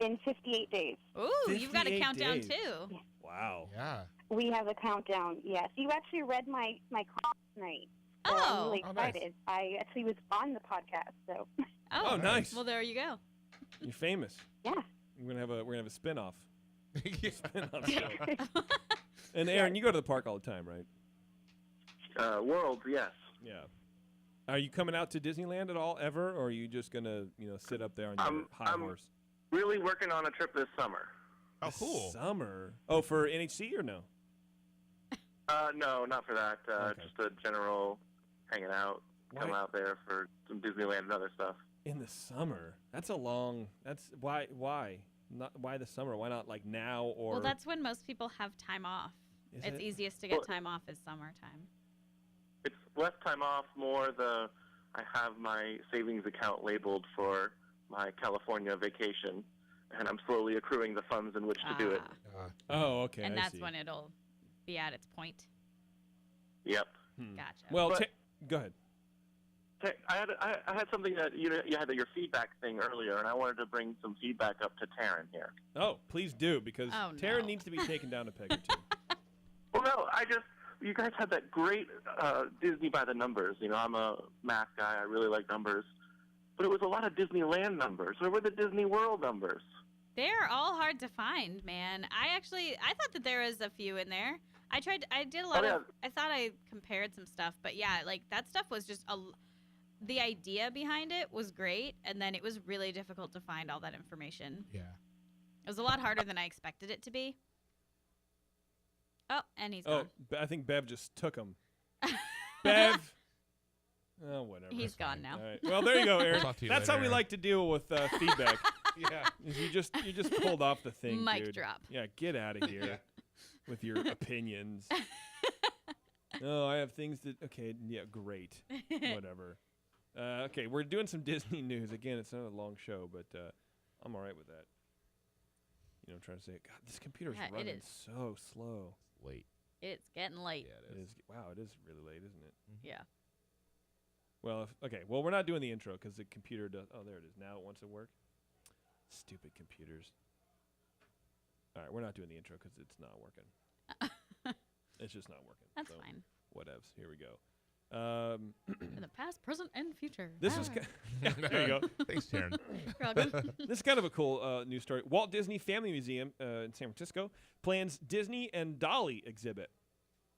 in 58 days. Ooh, you've got a 58 countdown days. too. Wow. Yeah. We have a countdown, yes. You actually read my comment tonight. So I'm Oh. really Oh, nice. excited. I actually was on the podcast, so Oh, nice. Well, there you go. You're famous. yeah. We're gonna have a spin-off. Yeah. Spin-off show. And Aaron, you go to the park all the time, right? World, yes. Yeah. Are you coming out to Disneyland at all ever, or are you just gonna sit up there on your high I'm horse? Really working on a trip this summer. Oh, This cool. Summer. Oh, for NHC or no? No, not for that. Okay. Just a general hanging out. Come Why- out there for some Disneyland and other stuff. In the summer. That's a long. That's why not why the summer? Why not like now or? Well, that's when most people have time off. Is It's it? easiest to get Well- time off is summertime. It's less time off, more I have my savings account labeled for my California vacation, and I'm slowly accruing the funds in which to do it. Ah, Oh, okay. and I that's see. when it'll be at its point. Yep. Gotcha. Well, But- go ahead. Hey, I had something that you had your feedback thing earlier, and I wanted to bring some feedback up to Taren here. Oh, please do, because Oh, Taren no. needs to be taken down a peg or two. Well, no, you guys had that great Disney by the numbers. I'm a math guy. I really like numbers. But it was a lot of Disneyland numbers. Where were the Disney World numbers? They're all hard to find, man. I thought that there was a few in there. I did a lot yeah. I thought I compared some stuff, but yeah, like that stuff was just the idea behind it was great, and then it was really difficult to find all that information. Yeah. It was a lot harder than I expected it to be. Oh, and he's Oh, gone. I think Bev just took him. Bev. Oh, whatever. He's gone now. All right. Well, there you go, Aaron. Talk to you That's later, how we Aaron. like to deal with feedback. Yeah. Is you just pulled off the thing, Mic dude. drop. Yeah, get out of here with your opinions. Oh, I have things that. Okay, yeah, great. Whatever. Okay, we're doing some Disney news again. It's not a long show, but I'm all right with that. I'm trying to say, God, this computer's Yeah, it running is. so slow. Late. It's getting late. Yeah, It is. Wow, it is really late, isn't it? Yeah. Well, well, we're not doing the intro because the computer does. Oh, there it is. Now it wants to work. Stupid computers. All right, we're not doing the intro because it's not working. It's just not working. That's so fine. Whatevs. Here we go. In the past, present, and future. This is. There you go. Thanks, Taren. You're welcome. This is kind of a cool news story. Walt Disney Family Museum in San Francisco plans Disney and Dolly exhibit.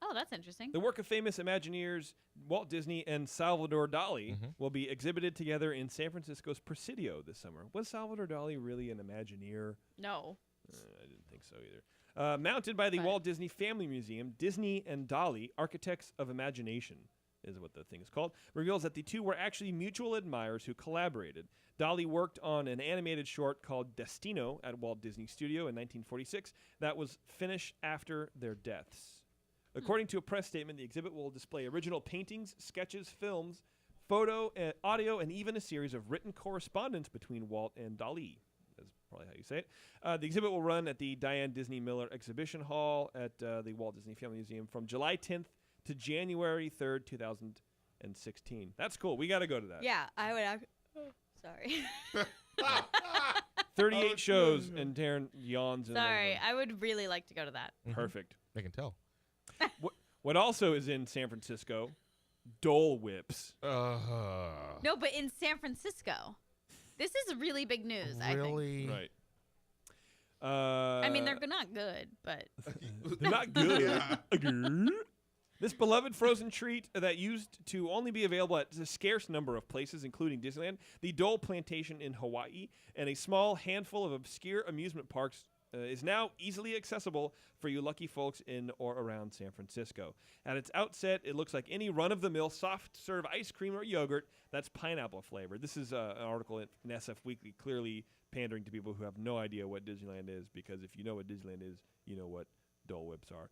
Oh, that's interesting. The work of famous Imagineers Walt Disney and Salvador Dali will be exhibited together in San Francisco's Presidio this summer. Was Salvador Dali really an Imagineer? No. I didn't think so either. Mounted by the Walt Disney Family Museum, Disney and Dali, Architects of Imagination, is what the thing is called, reveals that the two were actually mutual admirers who collaborated. Dali worked on an animated short called Destino at Walt Disney Studio in 1946 that was finished after their deaths. According to a press statement, the exhibit will display original paintings, sketches, films, photo, audio, and even a series of written correspondence between Walt and Dali. That's probably how you say it. The exhibit will run at the Diane Disney Miller Exhibition Hall at the Walt Disney Family Museum from July 10th to January 3rd, 2016. That's cool. We got to go to that. Yeah, I would. Sorry. 38 shows, and Taren yawns. In Sorry, I would really like to go to that. Perfect. They can tell. What also is in San Francisco? Dole Whips. No, but in San Francisco. This is really big news, I think. Really? Right. I mean, they're not good, but... They're not good. This beloved frozen treat that used to only be available at a scarce number of places, including Disneyland, the Dole Plantation in Hawaii, and a small handful of obscure amusement parks is now easily accessible for you lucky folks in or around San Francisco. At its outset, it looks like any run-of-the-mill soft-serve ice cream or yogurt that's pineapple flavored. This is an article in SF Weekly clearly pandering to people who have no idea what Disneyland is, because if you know what Disneyland is, you know what Dole Whips are.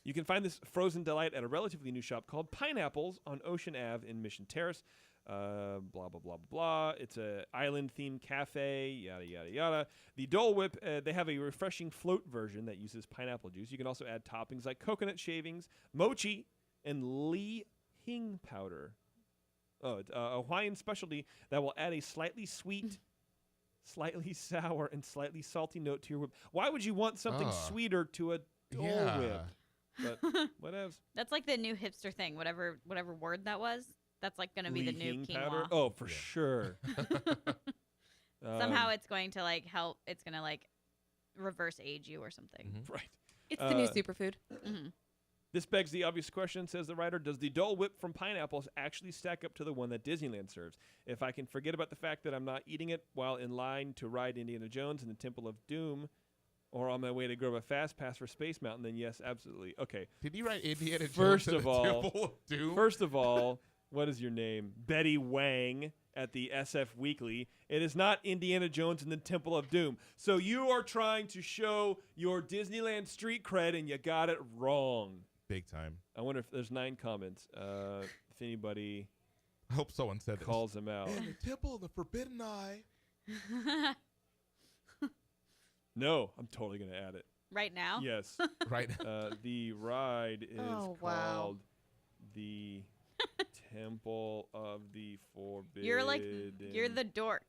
You can find this frozen delight at a relatively new shop called Pineapples on Ocean Ave in Mission Terrace. Blah, blah, blah, blah, blah. It's a island-themed cafe, yada, yada, yada. The Dole Whip, they have a refreshing float version that uses pineapple juice. You can also add toppings like coconut shavings, mochi, and Li Hing powder. Oh, it's a Hawaiian specialty that will add a slightly sweet, slightly sour, and slightly salty note to your whip. Why would you want something sweeter to a Dole Whip? But whatevs. That's like the new hipster thing, whatever word that was. That's like going to be the new Li Hing quinoa. powder? Oh, for sure. Somehow it's going to like help. It's going to like reverse age you or something. Right. It's the new superfood. This begs the obvious question, says the writer, does the Dole Whip from pineapples actually stack up to the one that Disneyland serves? If I can forget about the fact that I'm not eating it while in line to ride Indiana Jones in the Temple of Doom, or on my way to grab a fast pass for Space Mountain, then yes, absolutely. Okay. Did you write Indiana Jones First in of the all, Temple of Doom? First of all, what is your name? Betty Wang at the SF Weekly. It is not Indiana Jones in the Temple of Doom. So you are trying to show your Disneyland street cred, and you got it wrong. Big time. I wonder if there's 9 comments. If anybody I hope someone said calls them out. In the Temple of the Forbidden Eye. No, I'm totally going to add it. Right now? Yes. Right. The ride is Oh, wow. called the Temple of the Forbidden. You're the dork.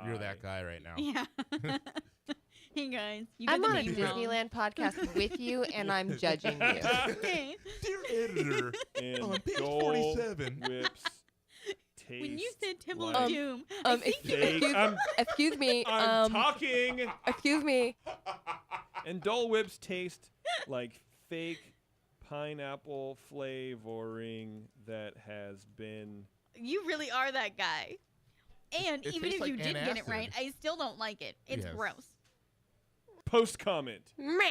You're that guy right now. Yeah. Hey guys, you I'm got on the a name wrong. Disneyland podcast with you, and I'm judging you. Okay. Dear editor, And on page Dole 47. Whips taste When you said Temple like of Doom, I think you steak. Excuse me. I'm talking. Excuse me. And Dole Whips taste like fake pineapple flavoring that has been. You really are that guy. And It even tastes if you like did get it antacid. right, I still don't like it. It's Yes. gross. Post comment. Meh.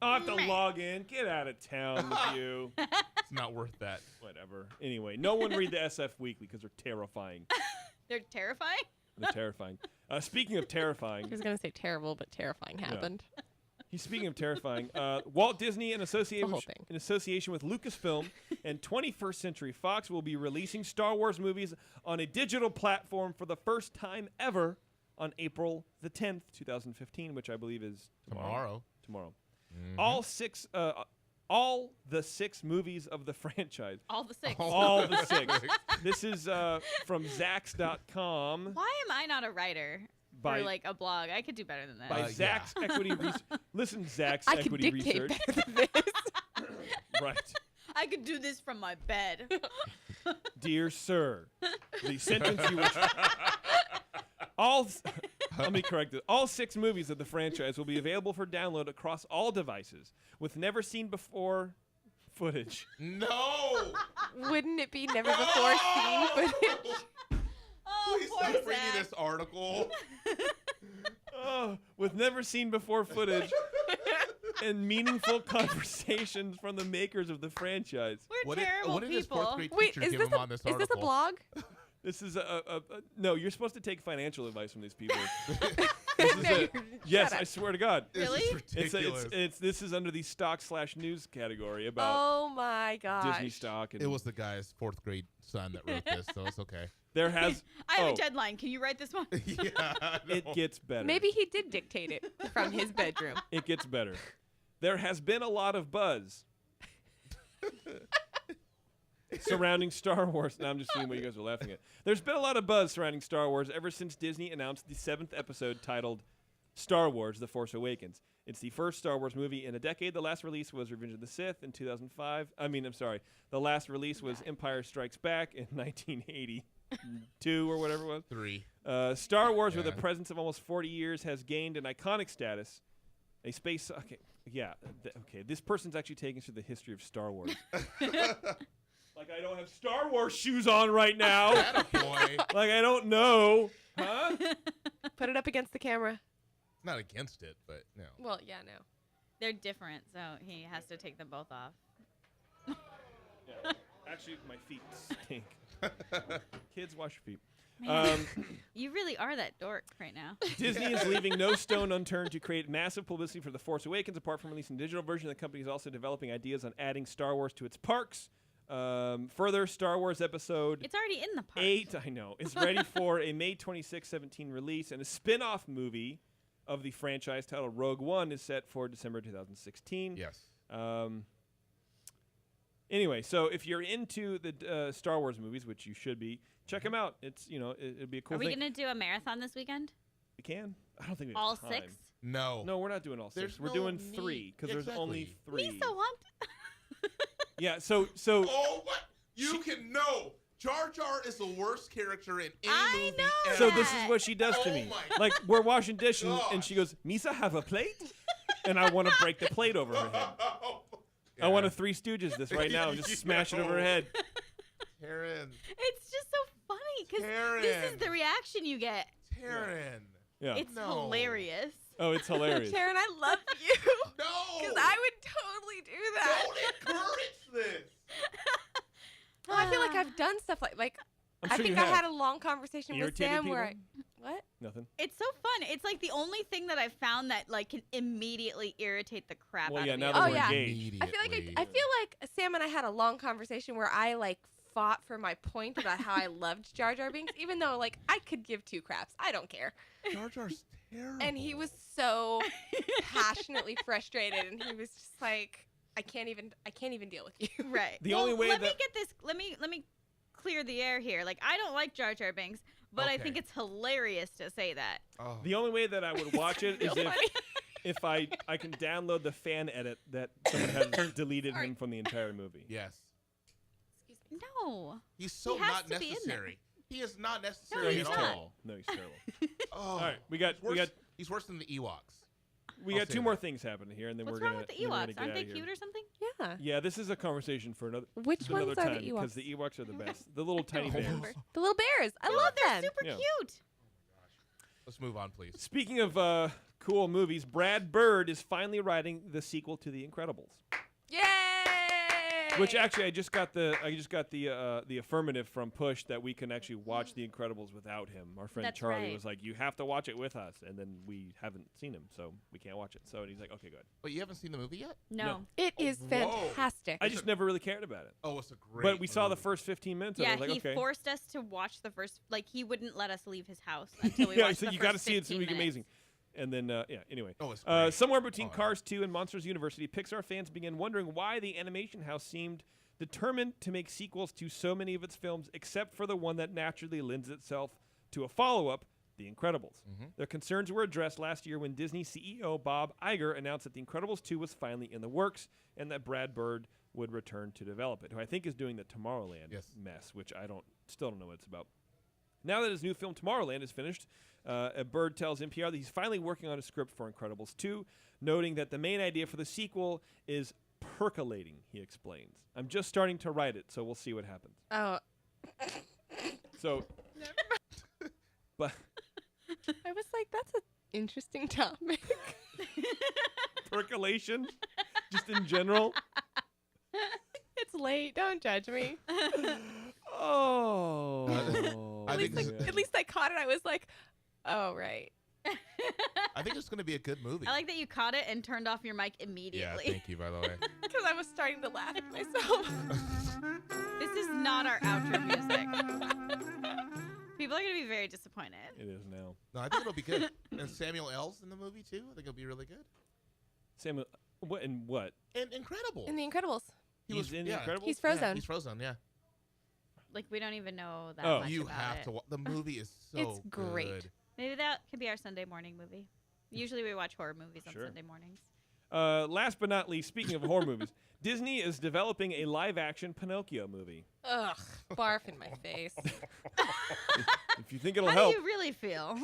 I'll have to Meh. log in. Get out of town with you. It's not worth that. Whatever. Anyway, no one read the SF Weekly because they're terrifying. They're terrifying. They're terrifying. Speaking of terrifying, I was gonna say terrible, but terrifying happened. he's speaking of terrifying. Walt Disney, in whole association thing. with Lucasfilm and 21st Century Fox, will be releasing Star Wars movies on a digital platform for the first time ever on April the 10th, 2015, which I believe is Tomorrow. Tomorrow. Mhm. All the 6 movies of the franchise. All the 6. All the 6. This is from Zax.com. Why am I not a writer By- for like a blog? I could do better than that. By yeah. Zax Equity Research. Listen, Zax I could Equity dictate Research. better than this. Right. I could do this from my bed. Dear sir, the sentence you were let me correct it. All 6 movies of the franchise will be available for download across all devices, with never seen before footage. No. Wouldn't it be never before seen footage? Oh, Please poor stop reading Zach. this article. Oh, with never seen before footage and meaningful conversations from the makers of the franchise. We're terrible what did his fourth people. grade Wait, teacher is give this him on this is this a article? blog? This is no. You're supposed to take financial advice from these people. No, yes, shut up. I swear to God. This Really? is ridiculous. It's this is under the stock/news category about Oh my gosh. Disney stock. And It was the guy's fourth grade son that wrote this, so it's okay. there has. I have oh, a deadline. Can you write this one? Yeah, I it know. gets better. Maybe he did dictate it from his bedroom. It gets better. There has been a lot of buzz surrounding Star Wars. Now I'm just seeing what you guys are laughing at. There's been a lot of buzz surrounding Star Wars ever since Disney announced the 7th episode titled Star Wars: The Force Awakens. It's the first Star Wars movie in a decade. The last release was Revenge of the Sith in 2005. I'm sorry. The last release was Empire Strikes Back in 1982 or whatever it was. 3. Star Wars, with a Yeah. presence of almost 40 years, has gained an iconic status. A space. Okay, yeah. Okay, this person's actually taking us through the history of Star Wars. Like I don't have Star Wars shoes on right now. Attaboy. Like I don't know, huh? Put it up against the camera. Not against it, but no. Well, yeah, no. They're different, so he has to take them both off. Yeah. Actually, my feet stink. Kids, wash your feet. Man, you really are that dork right now. Disney is leaving no stone unturned to create massive publicity for The Force Awakens. Apart from releasing a digital version, the company is also developing ideas on adding Star Wars to its parks. Further, Star Wars Episode It's already in the park. 8, I know, is ready for a May 26, 17 release, and a spin-off movie of the franchise titled Rogue One is set for December 2016. Yes. Anyway, so if you're into the Star Wars movies, which you should be, check them out. It's it'd be a cool Are we thing. gonna do a marathon this weekend? We can. I don't think we have All time. 6? No. No, we're not doing all 6. There's We're no doing need. 3 because there's only Exactly. 3. Misa want. Yeah. So Oh, what? You can know. Jar Jar is the worst character in any I movie know ever. so this is what she does to Oh me. my Like we're washing dishes and gosh. she goes, "Misa, have a plate," and I want to break the plate over her head. I want to Three Stooges this right now and just smash it over her head. Taren. It's just so funny because this is Taren. the reaction you get. Taren. Yeah. It's No. hilarious. Oh, it's hilarious. Sharon, I love you. No. Because I would totally do that. Don't encourage this. Well, I feel like I've done stuff like I'm I sure think you I have. had a long conversation with Irritated Sam where people? what? Nothing. It's so fun. It's like the only thing that I've found that like can immediately irritate the crap Well, out yeah, of me. now that Oh, we're yeah. engaged. I feel like Sam and I had a long conversation where I like fought for my point about how I loved Jar Jar Binks, even though like I could give two craps. I don't care. Jar Jar's terrible. And he was so passionately frustrated, and he was just like, I can't even deal with you. Right. The only way let me that- get this. Let me clear the air here. Like I don't like Jar Jar Binks, but I Okay. think it's hilarious to say that. Oh. The only way that I would watch it is real funny. if I can download the fan edit that someone has deleted him from the entire movie. Yes. Excuse me. No. He's so He has not to be in there. necessary. He is not No, necessary he's at all. terrible. No, he's terrible. Oh. All right, we got He's worse than the Ewoks. we I'll got say 2 more that. things happening here, and then What's we're wrong gonna with the then we're gonna Ewoks? get Aren't outta they here. cute or something? Yeah. Yeah, this is a conversation for another Which another ones are time the because Ewoks? the Ewoks are the best. The little tiny bears. remember. The little bears. I love They're them. super Yeah. cute. Let's move on, please. Speaking of cool movies, Brad Bird is finally writing the sequel to The Incredibles. Yay! Which actually, I just got the affirmative from Push that we can actually watch The Incredibles without him. Our friend That's Charlie right. was like, "You have to watch it with us," and then we haven't seen him, so we can't watch it. So he's like, "Okay, good." But you haven't seen the movie yet? No. It is Whoa. fantastic. I just never really cared about it. Oh, it's a great But we saw the movie. first 15 minutes. And I Yeah, was like, he okay. forced us to watch the first. Like he wouldn't let us leave his house until we Yeah, watched so the you got to see it. It's gonna be amazing. And then, anyway. Oh, it's great. Somewhere between Oh, yeah. Cars 2 and Monsters University, Pixar fans began wondering why the animation house seemed determined to make sequels to so many of its films, except for the one that naturally lends itself to a follow-up, The Incredibles. Their concerns were addressed last year when Disney CEO Bob Iger announced that The Incredibles 2 was finally in the works and that Brad Bird would return to develop it, who I think is doing the Tomorrowland mess, which I still don't know what it's about. Now that his new film Tomorrowland is finished, Bird tells NPR that he's finally working on a script for Incredibles 2, noting that the main idea for the sequel is percolating, he explains. I'm just starting to write it, so we'll see what happens. Oh, So, but I was like, that's an interesting topic. percolation, just in general. It's late. Don't judge me. Oh. I think At least I caught it. I was like, oh, right. I think it's going to be a good movie. I like that you caught it and turned off your mic Yeah, immediately. thank you, by the way. Because I was starting to laugh at myself. This is not our outro music. People are going to be very disappointed. It is now. No, I think it'll be good. And Samuel L's in the movie, too. I think it'll be really good. Samuel, what and what? And incredible. In The Incredibles. He's in The Incredibles? He's Yeah, Frozen. he's Frozen, yeah. Like, we don't even know that Oh. much You about have it. to watch. The movie is so It's great. good. Maybe that could be our Sunday morning movie. Usually we watch horror movies on Sure. Sunday mornings. Last but not least, speaking of horror movies, Disney is developing a live-action Pinocchio movie. Ugh, barf in my face. If you think it'll How help, do you really feel?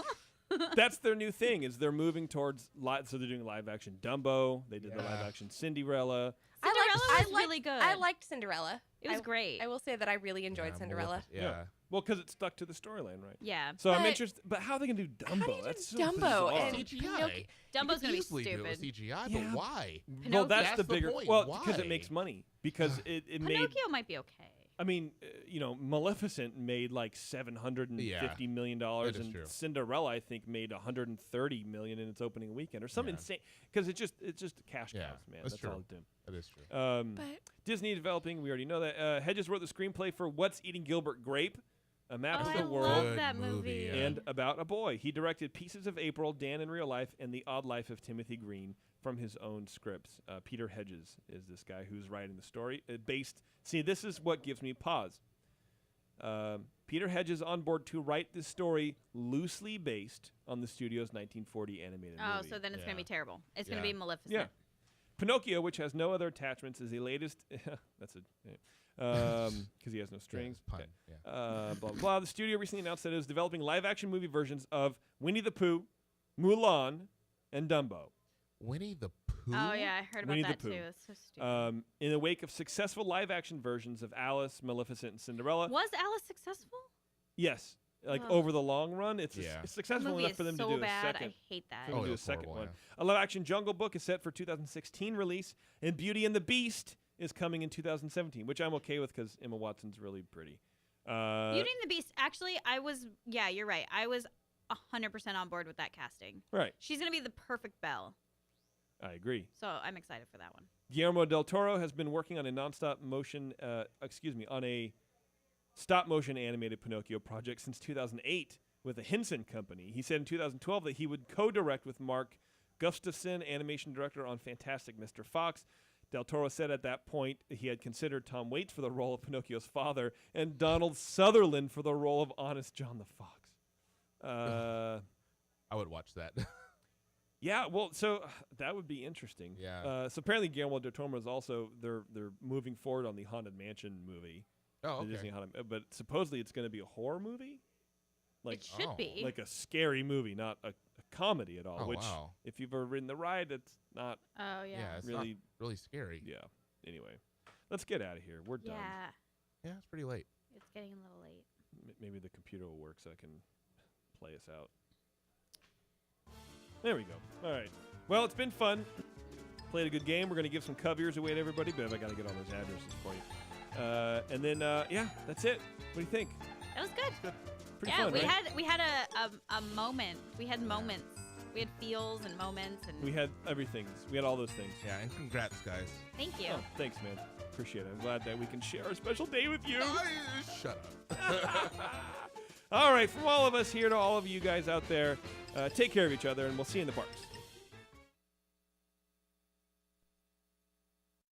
that's their new thing. Is they're moving towards so they're doing live-action Dumbo. They did the Yeah. live-action Cinderella. Cinderella was really good. I liked Cinderella. It was I- great. I will say that I really enjoyed Cinderella. Yeah. Well, because it stuck to the storyline, right? Yeah. So I'm But- interested. But how are they gonna do Dumbo? How do you That's do so Dumbo bizarre. and CGI. Pinocchio- Dumbo's gonna be easily do it with stupid. CGI, Yeah. but why? Well, that's That's the the bigger. point. Well, because it Why? makes money. Because it made. Pinocchio might be okay. I mean, Maleficent made like $750 million dollars, that is and true. Cinderella, I think, made $130 million in its opening weekend, or something Yeah. insane. Because it's just cash Yeah, cows, man. that's That's true. all it did. That is true. But Disney developing. We already know that. Hedges wrote the screenplay for What's Eating Gilbert Grape, a map Oh, of I the world, love Good that movie, movie. yeah. and about a boy. He directed Pieces of April, Dan in Real Life, and The Odd Life of Timothy Green from his own scripts. Peter Hedges is this guy who's writing the story. See, this is what gives me pause. Peter Hedges on board to write this story loosely based on the studio's 1940 animated Oh, movie. so then it's Yeah. going to be terrible. It's going Yeah. to be Maleficent. Yeah. Pinocchio, which has no other attachments, is the latest. That's it. Because he has no strings. Pun. Okay. Yeah. Blah, blah, blah. The studio recently announced that it was developing live-action movie versions of Winnie the Pooh, Mulan, and Dumbo. Winnie the Pooh. Oh, yeah, I heard about Winnie the that Pooh. too. It's so stupid. In the wake of successful live-action versions of Alice, Maleficent, and Cinderella. Was Alice successful? Yes. Like Ugh. over the long run, it's Yeah. it's The successful movie enough is for them so to do bad. a second. I hate that. For them to do a it's second horrible, one. A live-action Jungle Book is set for 2016 release, and Beauty and the Beast is coming in 2017, which I'm okay with because Emma Watson's really pretty. Beauty and the Beast. Actually, yeah, you're right. I was 100% on board with that casting. Right, She's going to be the perfect Belle. I agree. So I'm excited for that one. Guillermo del Toro has been working on a on a stop-motion animated Pinocchio project since 2008 with the Henson Company. He said in 2012 that he would co-direct with Mark Gustafson, animation director on Fantastic Mr. Fox. Del Toro said at that point he had considered Tom Waits for the role of Pinocchio's father and Donald Sutherland for the role of Honest John the Fox. I would watch that. Yeah, well, so that would be interesting. Yeah. So apparently Guillermo del Toro is also they're moving forward on the Haunted Mansion movie. Oh, The Disney okay. Haunted, but supposedly it's going to be a horror movie, like It should oh, be. like a scary movie, not a comedy at all. Oh, which, wow. if you've ever ridden the ride, it's not Oh, yeah. Yeah, it's really. not really scary. Yeah. Anyway, let's get out of here. We're done. Yeah. Yeah, it's pretty late. It's getting a little late. Maybe the computer will work so I can play us out. There we go. All right. Well, it's been fun. Played a good game. We're going to give some Cubbiers away to everybody, but I got to get all those addresses for you. And then, yeah, that's it. What do you think? That was good. Pretty Yeah, fun, right? we had a moment. We had moments. We had feels and moments and We had everything. We had all those things. Yeah, and congrats, guys. thank you. Oh, thanks, man. Appreciate it. I'm glad that we can share our special day with you. Shut up. All right, from all of us here to all of you guys out there, take care of each other, and we'll see you in the parks.